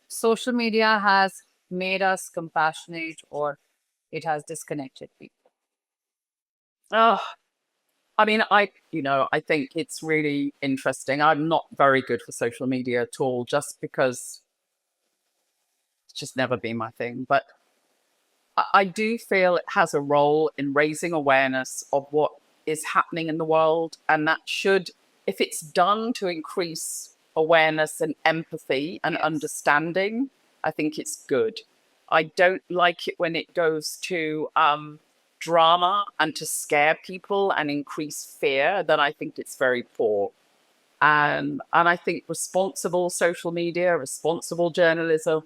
social media has made us compassionate, or it has disconnected people? Oh, I mean, I think it's really interesting. I'm not very good for social media at all, just because it's just never been my thing. But I do feel it has a role in raising awareness of what is happening in the world. And that should, if it's done to increase awareness and empathy and understanding, I think it's good. I don't like it when it goes to drama and to scare people and increase fear. Then I think it's very poor. And I think responsible social media, responsible journalism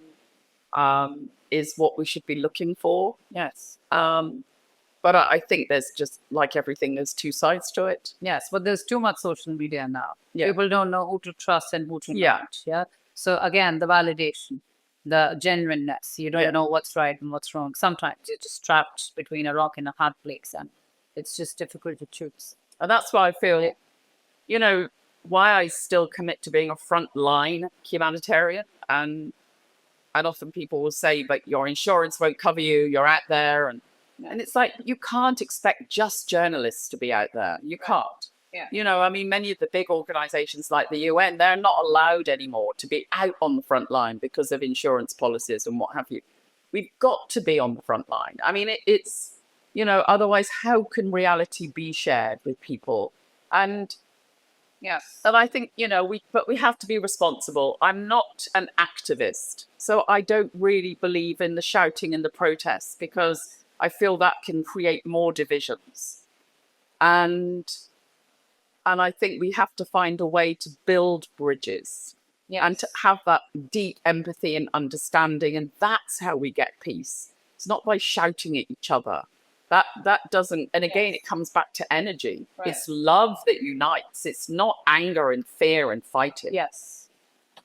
is what we should be looking for. Yes. But I think there's just, like everything, there's two sides to it. Yes, but there's too much social media now. Yeah. People don't know who to trust and who to Yeah. not. Yeah. So again, the validation, the genuineness. You don't know what's right and what's wrong. Sometimes you're just trapped between a rock and a hard place, and it's just difficult to choose. And that's why I feel, you know, why I still commit to being a frontline humanitarian. And often people will say, but your insurance won't cover you, you're out there. And it's like, you can't expect just journalists to be out there. You can't. Yeah. You know, I mean, many of the big organizations like the UN, they're not allowed anymore to be out on the front line because of insurance policies and what have you. We've got to be on the front line. I mean, it's, you know, otherwise, how can reality be shared with people? And Yes. and I think, you know, we have to be responsible. I'm not an activist, so I don't really believe in the shouting and the protests, because I feel that can create more divisions. And I think we have to find a way to build bridges and to have that deep empathy and understanding. And that's how we get peace. It's not by shouting at each other. That doesn't, and again, it comes back to energy. Right. It's love that unites. It's not anger and fear and fighting. Yes.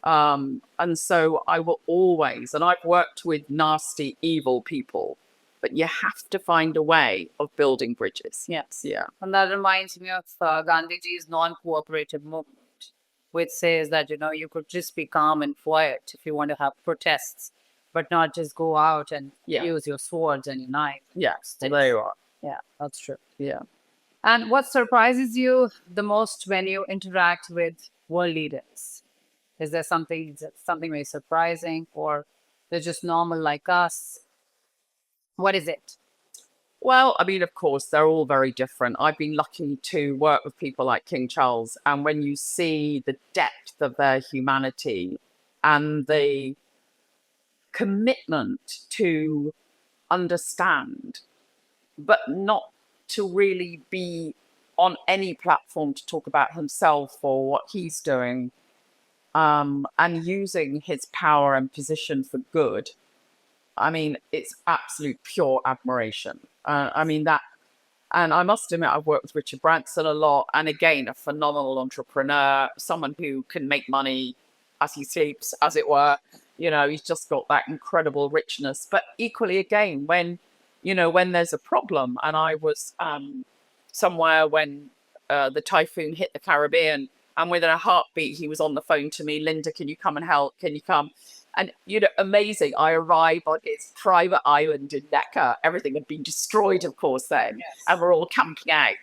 And so I will always, and I've worked with nasty, evil people, but you have to find a way of building bridges. Yes. Yeah. And that reminds me of Gandhiji's non-cooperative movement, which says that, you know, you could just be calm and quiet if you want to have protests, but not just go out and use your swords and your knife. Yes, there you are. Yeah, that's true. Yeah. And what surprises you the most when you interact with world leaders? Is there something very surprising, or they're just normal like us? What is it? Well, I mean, of course, they're all very different. I've been lucky to work with people like King Charles, and when you see the depth of their humanity and the commitment to understand, but not to really be on any platform to talk about himself or what he's doing, and using his power and position for good. I mean, it's absolute pure admiration. I mean, that, and I must admit, I've worked with Richard Branson a lot. And again, a phenomenal entrepreneur, someone who can make money as he sleeps, as it were. You know, he's just got that incredible richness. But equally, again, when there's a problem, and I was somewhere when the typhoon hit the Caribbean, and within a heartbeat, he was on the phone to me, Linda, can you come and help? Can you come? And, you know, amazing. I arrived on his private island in Necker. Everything had been destroyed, of course, then. Yes. And we're all camping out.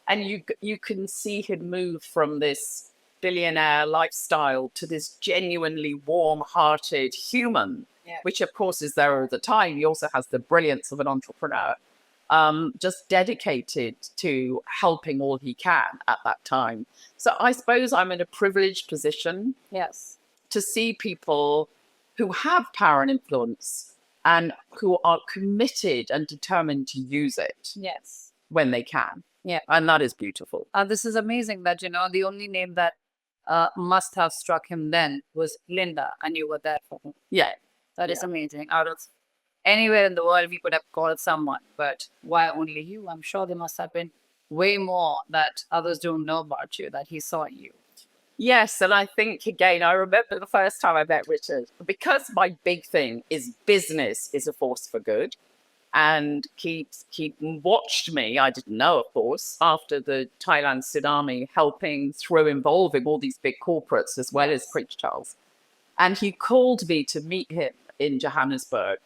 And you can see him move from this billionaire lifestyle to this genuinely warm-hearted human, which, of course, is there all the time. He also has the brilliance of an entrepreneur, just dedicated to helping all he can at that time. So I suppose I'm in a privileged position to see people who have power and influence and who are committed and determined to use it when they can. Yeah. And that is beautiful. This is amazing that, you know, the only name that must have struck him then was Linda, and you were there for him. Yeah. That is amazing. Out of anywhere in the world, we could have called someone, but why only you? I'm sure there must have been way more that others don't know about you, that he saw in you. Yes, and I think, again, I remember the first time I met Richard, because my big thing is business is a force for good. And he watched me, I didn't know, of course, after the Thailand tsunami, helping through involving all these big corporates as well as Prince Charles. And he called me to meet him in Johannesburg.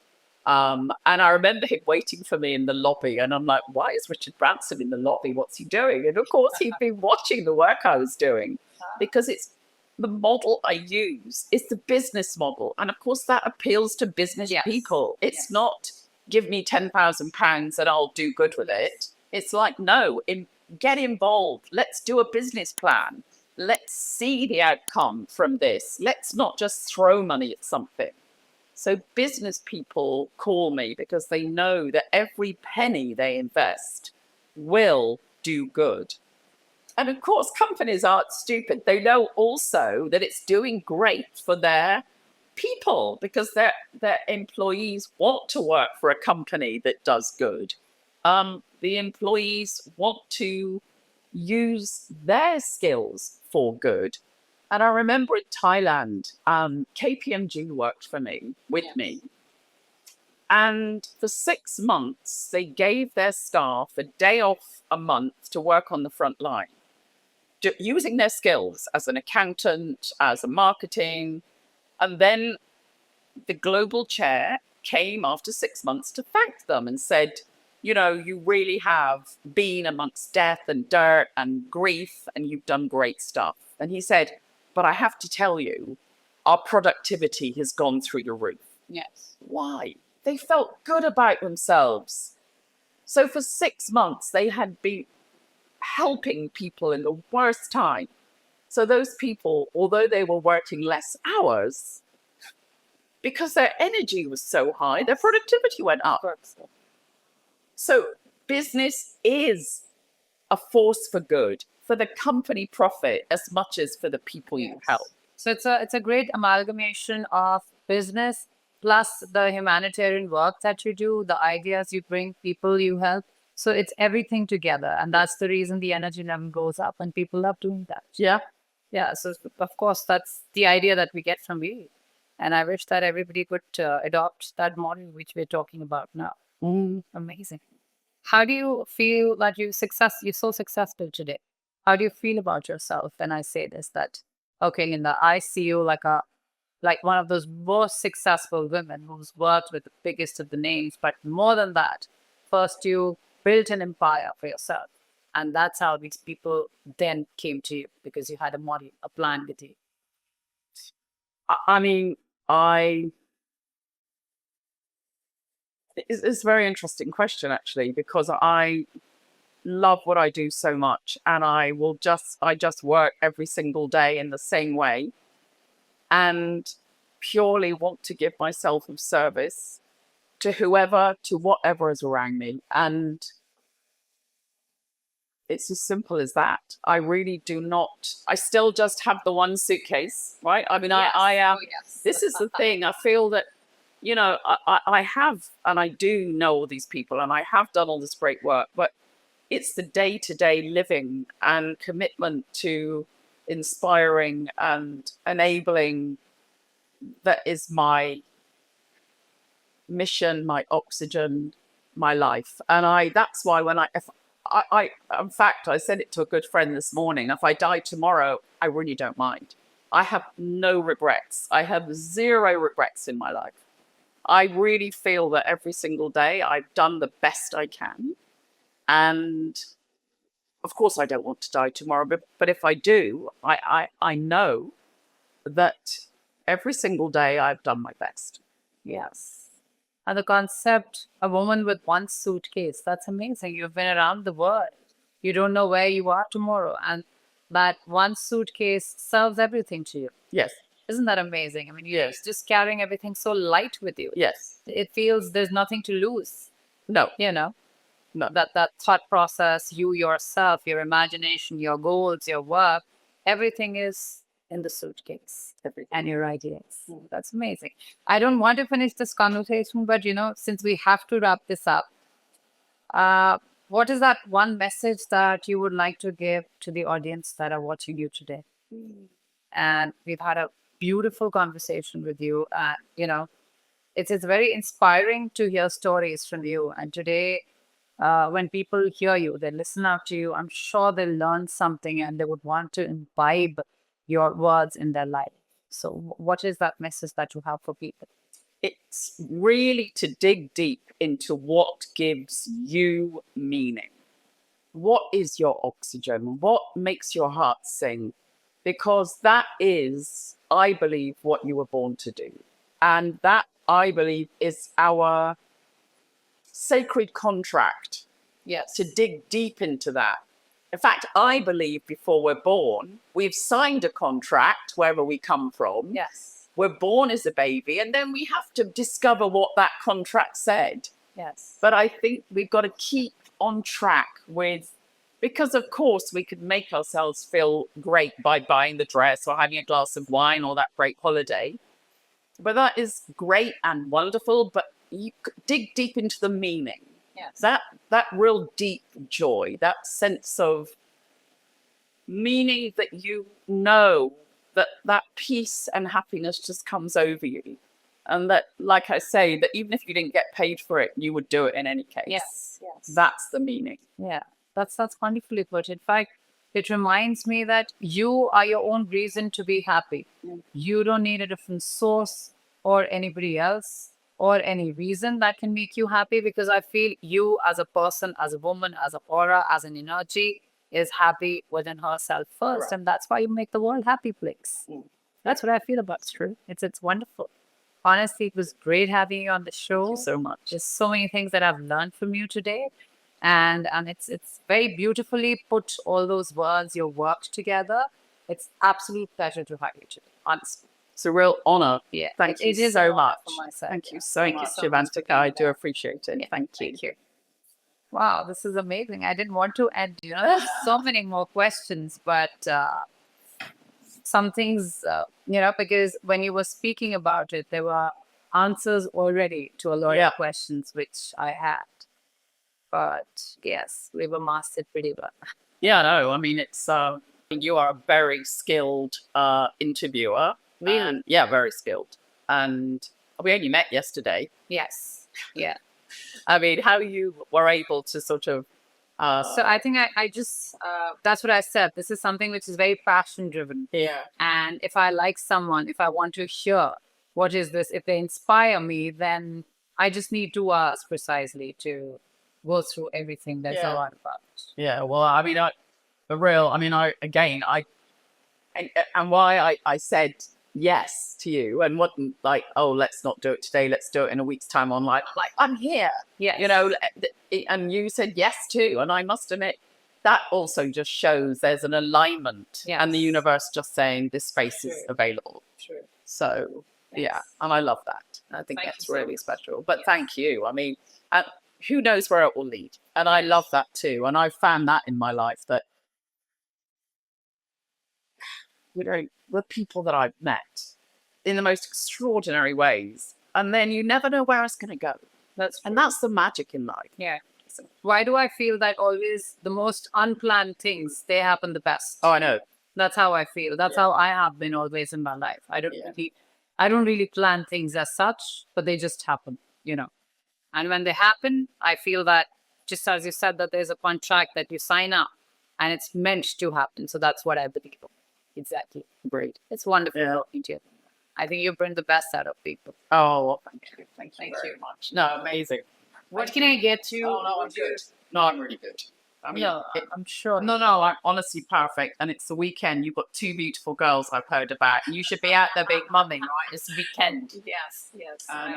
And I remember him waiting for me in the lobby. And I'm like, why is Richard Branson in the lobby? What's he doing? And of course, he'd been watching the work I was doing, because it's the model I use is the business model. And of course, that appeals to business people. It's not give me £10,000 and I'll do good with it. It's like, no, get involved. Let's do a business plan. let's see the outcome from this. Let's not just throw money at something. So business people call me because they know that every penny they invest will do good. And of course, companies aren't stupid. They know also that it's doing great for their people because their employees want to work for a company that does good. The employees want to use their skills for good. And I remember in Thailand, KPMG worked for me, with me. And for 6 months, they gave their staff a day off a month to work on the front line, using their skills as an accountant, as a marketing. And then the global chair came after 6 months to thank them and said, you really have been amongst death and dirt and grief, and you've done great stuff. And he said, but I have to tell you, our productivity has gone through the roof. Yes. Why? They felt good about themselves. So for 6 months, they had been helping people in the worst time. So those people, although they were working less hours, because their energy was so high, their productivity went up. So business is a force for good, for the company profit as much as for the people you help. So it's a great amalgamation of business plus the humanitarian work that you do, the ideas you bring, people you help. So it's everything together, and that's the reason the energy level goes up, and people love doing that. Yeah. Yeah. So of course that's the idea that we get from you, and I wish that everybody could adopt that model which we're talking about now. Amazing. How do you feel that you're so successful today? How do you feel about yourself when I say this? That okay, Linda, I see you like one of those most successful women who's worked with the biggest of the names. But more than that, first you built an empire for yourself, and that's how these people then came to you because you had a model, a plan with you. I mean, it's a very interesting question, actually, because I love what I do so much, and I just work every single day in the same way, and purely want to give myself of service to whatever is around me. And it's as simple as that. I really do not, I still just have the one suitcase, right? I mean, I am, this is the thing. I feel that, I have, and I do know all these people, and I have done all this great work, but it's the day-to-day living and commitment to inspiring and enabling that is my mission, my oxygen, my life. And that's why when in fact, I said it to a good friend this morning, if I die tomorrow, I really don't mind. I have no regrets. I have zero regrets in my life. I really feel that every single day I've done the best I can. And of course, I don't want to die tomorrow, but if I do, I know that every single day I've done my best. Yes. And the concept, a woman with one suitcase, that's amazing. You've been around the world. You don't know where you are tomorrow. And that one suitcase serves everything to you. Yes. Isn't that amazing? I mean, you're just carrying everything so light with you. Yes. It feels there's nothing to lose. No. No. That thought process, you yourself, your imagination, your goals, your work, everything is in the suitcase. And your ideas. That's amazing. I don't want to finish this conversation, but since we have to wrap this up, what is that one message that you would like to give to the audience that are watching you today? And we've had a beautiful conversation with you. It's very inspiring to hear stories from you. And today, when people hear you, they listen out to you, I'm sure they'll learn something and they would want to imbibe your words in their life. So what is that message that you have for people? It's really to dig deep into what gives you meaning. What is your oxygen? What makes your heart sing? Because that is, I believe, what you were born to do. And that, I believe, is our sacred contract. Yes. To dig deep into that In fact, I believe before we're born, we've signed a contract wherever we come from. Yes. We're born as a baby, and then we have to discover what that contract said. Yes. But I think we've got to keep on track with, because of course we could make ourselves feel great by buying the dress or having a glass of wine or that great holiday. But that is great and wonderful, but you dig deep into the meaning. Yes. That real deep joy, that sense of meaning that you know that peace and happiness just comes over you. And that, like I say, that even if you didn't get paid for it, you would do it in any case. Yes. Yes. That's the meaning. Yeah. That's wonderfully put. In fact, it reminds me that you are your own reason to be happy. You don't need a different source or anybody else or any reason that can make you happy, because I feel you as a person, as a woman, as an aura, as an energy is happy within herself first. Correct. And that's why you make the world happy place. That's what I feel about True. It's wonderful. Honestly, it was great having you on the show. Thank you so much. There's so many things that I've learned from you today. And it's very beautifully put, all those words, your worked together. It's absolute pleasure to have you today. Honestly. It's a real honor. Yeah. Thank you It is so an honor much. from my side. Thank you Yeah. so Thank you much, so much for Avantika. being I do there. appreciate it. Yeah, Thank you. Thank you. Wow, this is amazing. I didn't want to end. There's so many more questions, but some things, because when you were speaking about it, there were answers already to a lot Yeah. of questions which I had. But yes, we were mastered pretty well. Yeah, no, I mean, it's you are a very skilled interviewer. Really? And, yeah, very skilled. And we only met yesterday. Yes. Yeah. I mean, how you were able to sort of So I think I just, that's what I said. This is something which is very passion driven. yeah. And if I like someone, if I want to hear what is this, if they inspire me, then I just need 2 hours precisely to go through everything that's Yeah. all about. Yeah, well, I mean, and why I said yes to you and wasn't like, oh, let's not do it today, let's do it in a week's time online. Like, I'm here, Yes. and you said yes too. And I must admit, that also just shows there's an alignment and the Yes. universe just saying this space is True. available. True. So, yeah, Yes. and I love that. I think Thank that's you so really much. special. But Yes. thank you. I mean, who knows where it will lead? And I love that too. And I've found that in my life that, the people that I've met in the most extraordinary ways, and then you never know where it's going to go. And that's the magic in life. Yeah. Why do I feel that always the most unplanned things, they happen the best? Oh, I know. That's how I feel. That's how I have been always in my life. I don't really plan things as such, but they just happen, And when they happen, I feel that, just as you said, that there's a contract that you sign up and it's meant to happen. So that's what I believe. Exactly. Great. It's wonderful Yeah. talking to you. I think you bring the best out of people. Oh, well, thank you. Thank Thank you very you. much. No, amazing. What can I get you? Oh, no, I'm good. No, I'm really good. I mean, No, I'm sure. no, I'm honestly perfect. And it's the weekend. You've got 2 beautiful girls I've heard about. And you should be out there being mummy, right? It's the weekend. Yes, yes. And,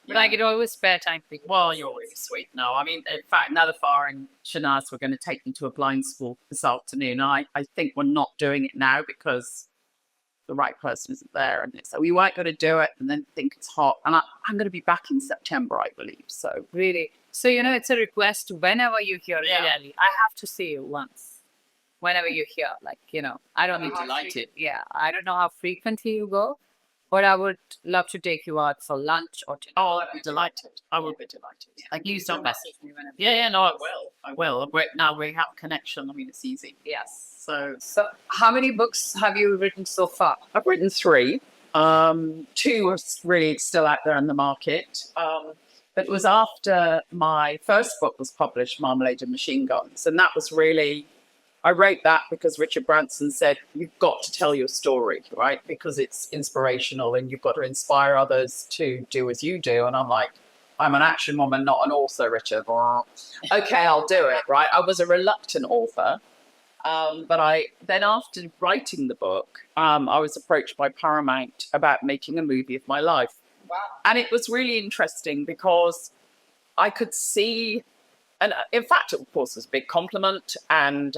But I could always spare time for you. well, you're really sweet. No, I mean, in fact, Nalafar and Shanaz were going to take me to a blind school this afternoon. I think we're not doing it now because the right person isn't there. And so we weren't going to do it and then think it's hot. And I'm going to be back in September, I believe. So, Really? So, it's a request whenever you hear in Yeah. Delhi. I have to see you once. Whenever you hear, I don't I'd be know how delighted. I don't know how frequently you go, but I would love to take you out for lunch or dinner. oh, I'd be delighted. I would be delighted. Thank you so much. message me whenever. Yeah, no, I will. I will. Now we have a connection. I mean, it's easy. Yes. So So, how many books have you written so far? I've written 3. 2 are really still out there in the market. But it was after my first book was published, Marmalade and Machine Guns. And that was really, I wrote that because Richard Branson said, you've got to tell your story, right? Because it's inspirational and you've got to inspire others to do as you do. And I'm like, I'm an action woman, not an author, Richard. Okay, I'll do it, right? I was a reluctant author. But then after writing the book, I was approached by Paramount about making a movie of my life. Wow. And it was really interesting because I could see and in fact, it, of course, was a big compliment. And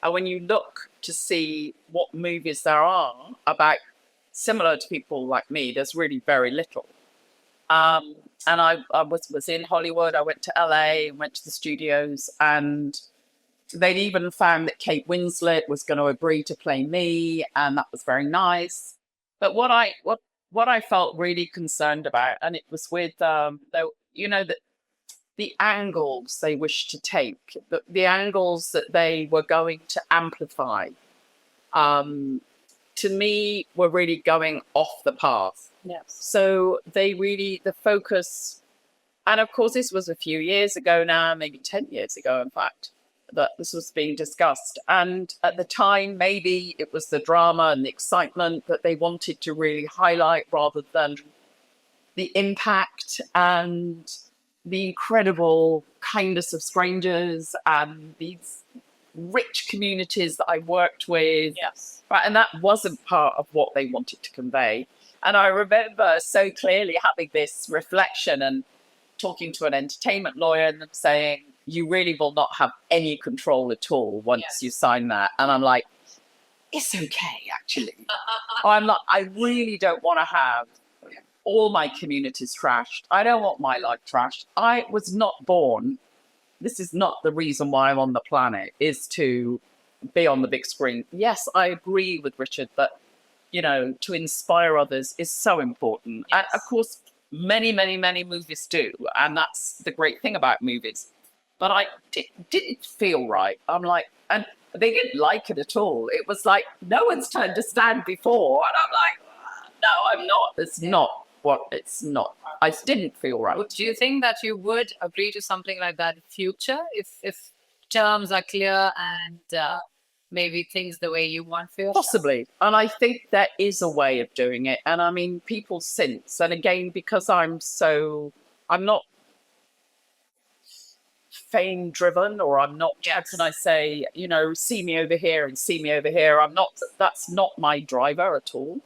when you look to see what movies there are about similar to people like me, there's really very little. And I was in Hollywood. I went to LA and went to the studios, and they'd even found that Kate Winslet was going to agree to play me, and that was very nice. But what I felt really concerned about, and it was with the angles they wished to take, the angles that they were going to amplify, to me, were really going off the path. Yes. So the focus, and of course, this was a few years ago now, maybe 10 years ago, in fact, that this was being discussed. And at the time, maybe it was the drama and the excitement that they wanted to really highlight rather than the impact and the incredible kindness of strangers and these rich communities that I worked with. Yes. Right, and that wasn't part of what they wanted to convey. And I remember so clearly having this reflection and talking to an entertainment lawyer and them saying, you really will not have any control at all once you sign that. And I'm like, it's okay, actually. I really don't want to have all my communities trashed. I don't want my life trashed. I was not born. This is not the reason why I'm on the planet, is to be on the big screen. Yes, I agree with Richard that, to inspire others is so important. Yes. And of course, many, many, many movies do. And that's the great thing about movies. But I didn't feel right. I'm like, and they didn't like it at all. It was like, no one's turned a stand before. And I'm like, no, I'm not. It's not. I didn't feel right. Do you think that you would agree to something like that in future if terms are clear and maybe things the way you want for yourself? Possibly. And I think there is a way of doing it. And I mean, people since, and again, because I'm not fame driven, or I'm not, how can I say, see me over here and see me over here. That's not my driver at all.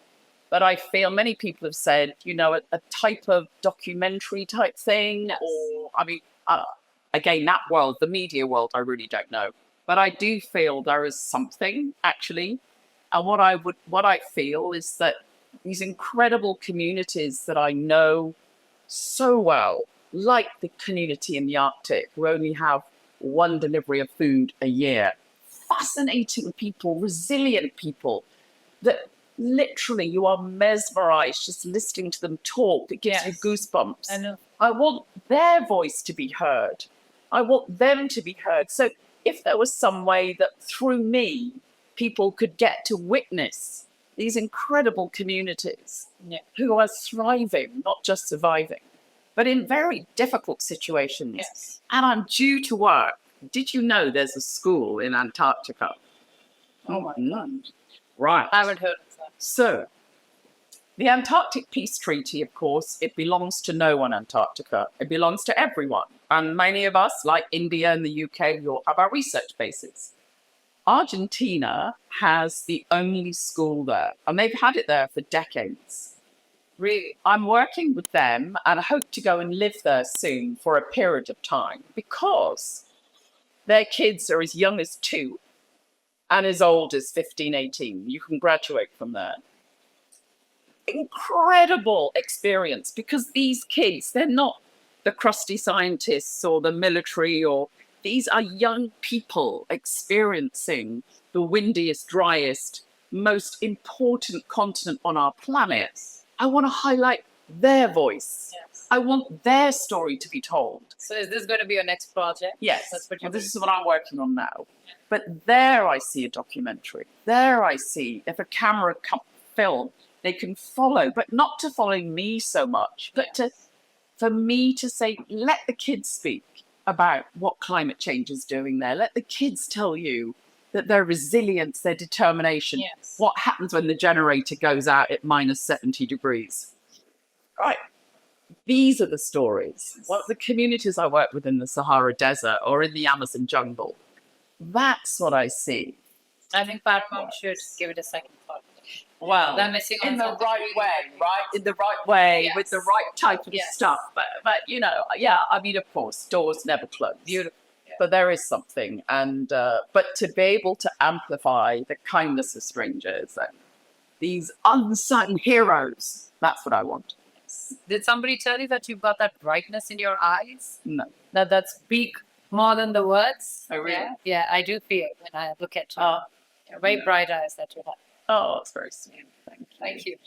But I feel many people have said, a type of documentary type thing, Yes. or, again, that world, the media world, I really don't know. But I do feel there is something, actually. And what I feel is that these incredible communities that I know so well, like the community in the Arctic, who only have one delivery of food a year, fascinating people, resilient people, that literally you are mesmerized just listening to them talk. It gives you goosebumps. I know. I want their voice to be heard. I want them to be heard. So if there was some way that through me, people could get to witness these incredible communities who are thriving, not just surviving, but in very difficult situations. Yes. And I'm due to work. Did you know there's a school in Antarctica? Oh my God. Right. I haven't heard of that. So, the Antarctic Peace Treaty, of course, it belongs to no one, Antarctica. It belongs to everyone. And many of us, like India and the UK, we all have our research bases. Argentina has the only school there, and they've had it there for decades. Really? I'm working with them, and I hope to go and live there soon for a period of time, because their kids are as young as 2 and as old as 15, 18. You can graduate from there. Incredible experience, because these kids, they're not the crusty scientists or the military, or these are young people experiencing the windiest, driest, most important continent on our planet. I want to highlight their voice. Yes. I want their story to be told. So is this going to be your next project? Yes, That's what you're this is what I'm working on now. But there I see a documentary. There I see, if a camera film, they can follow, but not to follow me so much, but for me to say, let the kids speak about what climate change is doing there. Let the kids tell you that their resilience, their determination, what happens when the generator goes out at minus 70 degrees. Right. These are the stories. What the communities I work with in the Sahara Desert or in the Amazon jungle. That's what I see. I think Paramount should give it a second thought. Wow, they're missing in on the something right really way, big. right? In the right way, with the Yes. right type of Yes. stuff. But you know, yeah. I mean, of course, doors never close. Beautiful. But there is something, and but to be able to amplify the kindness of strangers and these unsung heroes, that's what I want. Did somebody tell you that you've got that brightness in your eyes? No. That speak more than the words? Oh, really? Yeah, I do feel when I look at you. Very bright eyes that you have. Oh, it's very sweet. Thank you. Thank you.